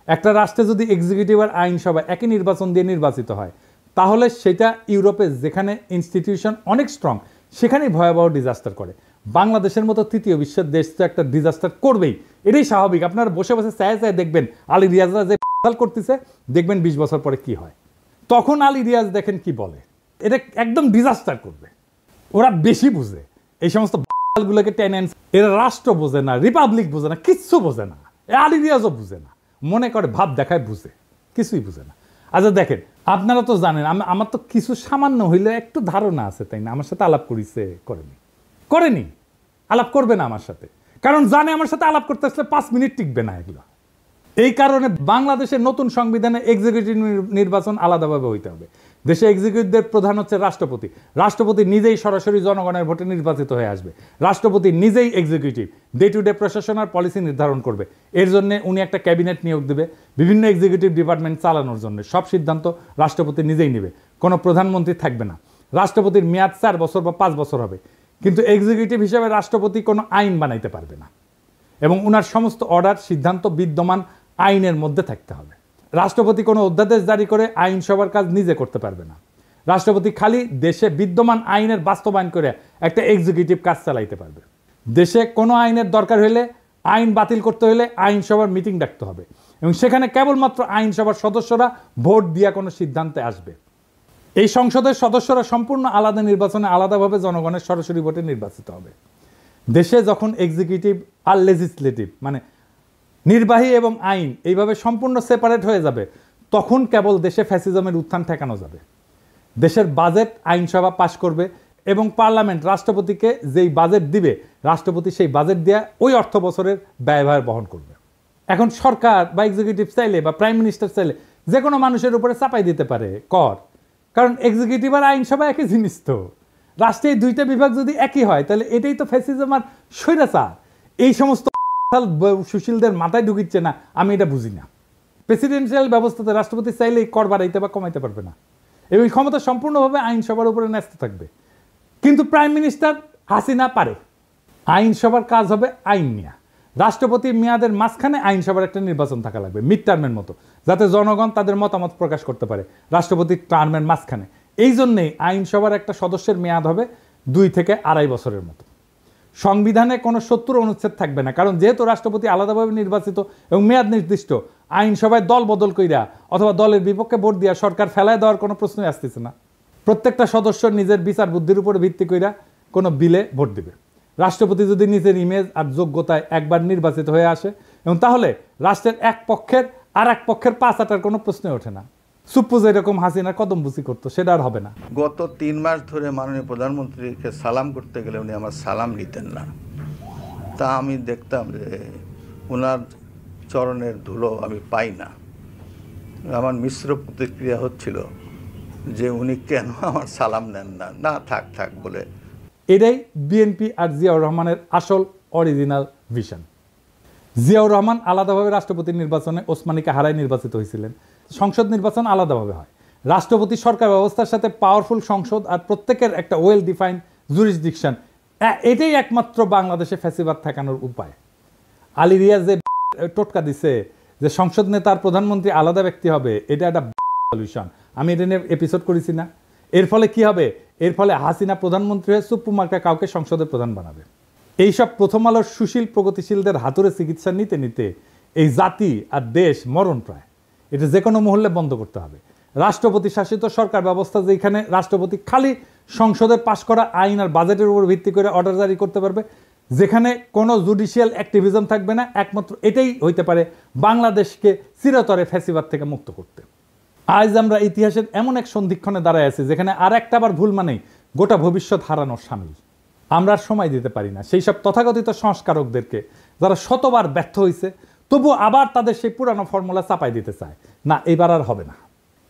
একটা রাষ্ট্রে যদি এক্সিকিউটিভ আর আইনসভা একই নির্বাচন দিয়ে নির্বাচিত হয়, তাহলে সেটা ইউরোপে যেখানে ইনস্টিটিউশন অনেক স্ট্রং সেখানেই ভয়াবহ ডিজাস্টার করে। বাংলাদেশের মতো তৃতীয় বিশ্বের দেশ তো একটা ডিজাস্টার করবেই, এটাই স্বাভাবিক। আপনারা বসে বসে চায় চায় দেখবেন আলী রিয়াজরা যে করতেছে, দেখবেন 20 বছর পরে কি হয়। তখন আলী রিয়াজ দেখেন কি বলে, এটা একদম ডিজাস্টার করবে। ওরা বেশি বুঝে এই সমস্ত গুলোকে টেনেন্স। এরা রাষ্ট্র বোঝে না, রিপাবলিক বোঝে না, কিচ্ছু বোঝে না। আলী রিয়াজও বুঝে না, মনে করে ভাব দেখায় বুঝে, কিছুই বুঝে না। আচ্ছা দেখেন, আপনারা তো জানেন আমার তো কিছু সামান্য হইলে একটু ধারণা আছে, তাই না? আমার সাথে আলাপ করেছে, করেনি, আলাপ করবে না আমার সাথে, কারণ জানে আমার সাথে আলাপ করতে আসলে 5 মিনিট টিকবে না এগুলো। এই কারণে বাংলাদেশের নতুন সংবিধানে এক্সিকিউটিভ নির্বাচন আলাদাভাবে হইতে হবে। দেশে এক্সিকিউটিভদের প্রধান হচ্ছে রাষ্ট্রপতি। রাষ্ট্রপতি নিজেই সরাসরি জনগণের ভোটে নির্বাচিত হয়ে আসবে। রাষ্ট্রপতি নিজেই এক্সিকিউটিভ, ডে টু ডে প্রশাসন আর পলিসি নির্ধারণ করবে। এর জন্য উনি একটা ক্যাবিনেট নিয়োগ দেবে বিভিন্ন এক্সিকিউটিভ ডিপার্টমেন্ট চালানোর জন্য। সব সিদ্ধান্ত রাষ্ট্রপতি নিজেই নেবে, কোনো প্রধানমন্ত্রী থাকবে না। রাষ্ট্রপতির মেয়াদ 4 বছর বা 5 বছর হবে, কিন্তু এক্সিকিউটিভ হিসেবে রাষ্ট্রপতি কোনো আইন বানাইতে পারবে না এবং উনার সমস্ত অর্ডার সিদ্ধান্ত বিদ্যমান আইনের মধ্যে থাকতে হবে। রাষ্ট্রপতি কোনো অধ্যাদেশ জারি করে আইনসভার কাজ নিজে করতে পারবে না। রাষ্ট্রপতি খালি দেশে বিদ্যমান আইনের বাস্তবায়ন করে একটা এক্সিকিউটিভ কাজ চালাইতে পারবে। দেশে কোনো আইনের দরকার হলে, আইন বাতিল করতে হলে আইনসভার মিটিং ডাকতে হবে এবং সেখানে কেবলমাত্র আইনসভার সদস্যরা ভোট দিয়ে কোনো সিদ্ধান্তে আসবে। এই সংসদের সদস্যরা সম্পূর্ণ আলাদা নির্বাচনে আলাদাভাবে জনগণের সরাসরি ভোটে নির্বাচিত হবে। দেশে যখন এক্সিকিউটিভ আর লেজিসলেটিভ মানে নির্বাহী এবং আইন এইভাবে সম্পূর্ণ সেপারেট হয়ে যাবে, তখন কেবল দেশে ফ্যাসিজমের উত্থান ঠেকানো যাবে। দেশের বাজেট আইনসভা পাশ করবে এবং পার্লামেন্ট রাষ্ট্রপতিকে যেই বাজেট দিবে রাষ্ট্রপতি সেই বাজেট দিয়ে ওই অর্থ বছরের ব্যয়ভার বহন করবে। এখন সরকার বা এক্সিকিউটিভ চাইলে বা প্রাইম মিনিস্টার চাইলে যে কোনো মানুষের উপরে চাপাই দিতে পারে কর, কারণ এক্সিকিউটিভ আর আইনসভা একই জিনিস। তো রাষ্ট্রের দুইটা বিভাগ যদি একই হয় তাহলে এটাই তো ফ্যাসিজম আর স্বৈরাচার। এই সমস্ত সুশীলদের মাথায় ঢুকিচ্ছে না, আমি এটা বুঝি না। প্রেসিডেন্সিয়াল ব্যবস্থাতে রাষ্ট্রপতি চাইলেই কর বাড়াইতে বা কমাইতে পারবে না এবং ক্ষমতা সম্পূর্ণভাবে আইনসভার উপরে ন্যস্ত থাকবে। কিন্তু প্রাইম মিনিস্টার হাসিনা পারে। আইনসভার কাজ হবে আইন নেওয়া। রাষ্ট্রপতির মেয়াদের মাঝখানে আইনসভার একটা নির্বাচন থাকা লাগবে মিড টার্মের মতো, যাতে জনগণ তাদের মতামত প্রকাশ করতে পারে রাষ্ট্রপতির টার্মের মাঝখানে। এই জন্যেই আইনসভার একটা সদস্যের মেয়াদ হবে 2 থেকে 2.5 বছরের মতো। সংবিধানে কোনো 70 অনুচ্ছেদ থাকবে না, কারণ যেহেতু রাষ্ট্রপতি আলাদাভাবে নির্বাচিত এবং মেয়াদ নির্দিষ্ট, আইনসভায় দল বদল কইরা অথবা দলের বিপক্ষে ভোট দিয়া সরকার ফেলায় দেওয়ার কোনো প্রশ্নই আসতেছে না। প্রত্যেকটা সদস্য নিজের বিচার বুদ্ধির উপরে ভিত্তি কইরা কোনো বিলে ভোট দিবে। রাষ্ট্রপতি যদি নিজের ইমেজ আর যোগ্যতায় একবার নির্বাচিত হয়ে আসে এবং তাহলে রাষ্ট্রের এক পক্ষের আর এক পক্ষের পাঁচ আটার কোনো প্রশ্নই ওঠে না। সুপ্পু যেরকম হাসিনা কদমবুসি করতো সেটা আর হবে না। গত 3 মাস ধরে মাননীয় প্রধানমন্ত্রীকে সালাম করতে গেলে উনি আমার সালাম নিতেন না। তা আমি দেখতাম যে ওনার চরণের ধুলো আমি পাই না। আমার মিশ্র প্রতিক্রিয়া হচ্ছিল যে উনি কেন আমার সালাম নেন না, না থাক থাক বলে। এটাই বিএনপি আর জিয়াউর রহমানের আসল অরিজিনাল ভিশন। জিয়াউর রহমান আলাদাভাবে রাষ্ট্রপতি নির্বাচনে ওসমানীকে হারায় নির্বাচিত হয়েছিলেন। সংসদ নির্বাচন আলাদাভাবে হয়। রাষ্ট্রপতি সরকার ব্যবস্থার সাথে পাওয়ারফুল সংসদ আর প্রত্যেকের একটা ওয়েল ডিফাইন্ড জুরিসডিকশন, এটাই একমাত্র বাংলাদেশে ফ্যাসিবাদ ঠেকানোর উপায়। আলী রিয়াজ যে টোটকা দিছে যে সংসদ নেতা আর প্রধানমন্ত্রী আলাদা ব্যক্তি হবে, এটা একটা সলিউশন। আমি এটা নিয়ে এপিসোড করেছি না। এর ফলে কি হবে? এর ফলে হাসিনা প্রধানমন্ত্রী হয়ে সুপ্পু মার্কা কাউকে সংসদের প্রধান বানাবে। এইসব প্রথম আলোর সুশীল প্রগতিশীলদের হাতুড়ে চিকিৎসা নিতে নিতে এই জাতি আর দেশ মরণ প্রায়। এটা যে কোনো মহল্লে বন্ধ করতে হবে। রাষ্ট্রপতি শাসিত সরকার ব্যবস্থা যেখানে রাষ্ট্রপতি খালি সংসদের পাশ করা আইন আর বাজেটের উপর ভিত্তি করে অর্ডার জারি করতে পারবে, যেখানে কোনো জুডিশিয়াল অ্যাক্টিভিজম থাকবে না, একমাত্র এটাই হইতে পারে বাংলাদেশকে চিরতরে ফ্যাসিবাদ থেকে মুক্ত করতে। আজ আমরা ইতিহাসের এমন এক সন্ধিক্ষণে দাঁড়ায় আছি যেখানে আর একটা বার ভুল মানেই গোটা ভবিষ্যৎ হারানোর সামিল। আমরা আর সময় দিতে পারি না সেই সব তথাকথিত সংস্কারকদেরকে যারা শতবার ব্যর্থ হয়েছে, তবু আবার তাদের সেই পুরানো ফর্মুলা চাপাই দিতে চায়। না, এইবার আর হবে না।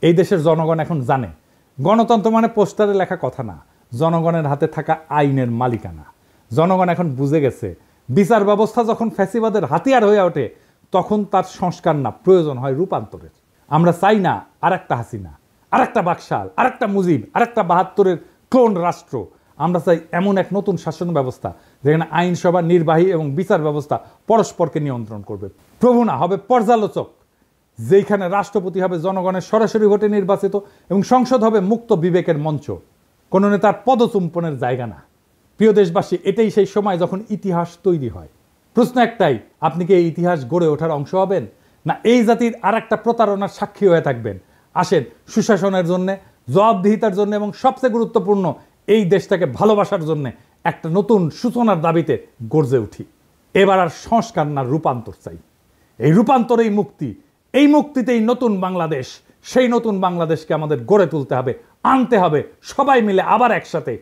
এই দেশের জনগণ এখন জানে গণতন্ত্র মানে পোস্টারে লেখা কথা না, জনগণের হাতে থাকা আইনের মালিকানা। জনগণ এখন বুঝে গেছে বিচার ব্যবস্থা যখন ফ্যাসিবাদের হাতিয়ার হয়ে ওঠে তখন তার সংস্কার না, প্রয়োজন হয় রূপান্তরের। আমরা চাই না আর একটা হাসিনা, আর একটা বাকশাল, আর একটা মুজিব, আর একটা 72-এর ক্লোন রাষ্ট্র। আমরা চাই এমন এক নতুন শাসন ব্যবস্থা যেখানে আইনসভা, নির্বাহী এবং বিচার ব্যবস্থা পরস্পরকে নিয়ন্ত্রণ করবে। প্রভু না, হবে পর্যালোচক, যেখানে রাষ্ট্রপতি হবে জনগণের সরাসরি ভোটে নির্বাচিত এবং সংসদ হবে মুক্ত বিবেকের মঞ্চ, কোনো নেতার পদচুম্বনের জায়গা না। প্রিয় দেশবাসী, এটাই সেই সময় যখন ইতিহাস তৈরি হয়। প্রশ্ন একটাই, আপনি কি এই ইতিহাস গড়ে ওঠার অংশ হবেন, না এই জাতির আর একটা প্রতারণার সাক্ষী হয়ে থাকবেন? আসেন সুশাসনের জন্য, জবাবদিহিতার জন্য এবং সবচেয়ে গুরুত্বপূর্ণ এই দেশটাকে ভালোবাসার জন্য একটা নতুন সূচনার দাবিতে গর্জে উঠি। এবার আর সংস্কার না, রূপান্তর চাই। এই রূপান্তরেই মুক্তি, এই মুক্তিতেই নতুন বাংলাদেশ। সেই নতুন বাংলাদেশকে আমাদের গড়ে তুলতে হবে, আনতে হবে সবাই মিলে আবার একসাথে।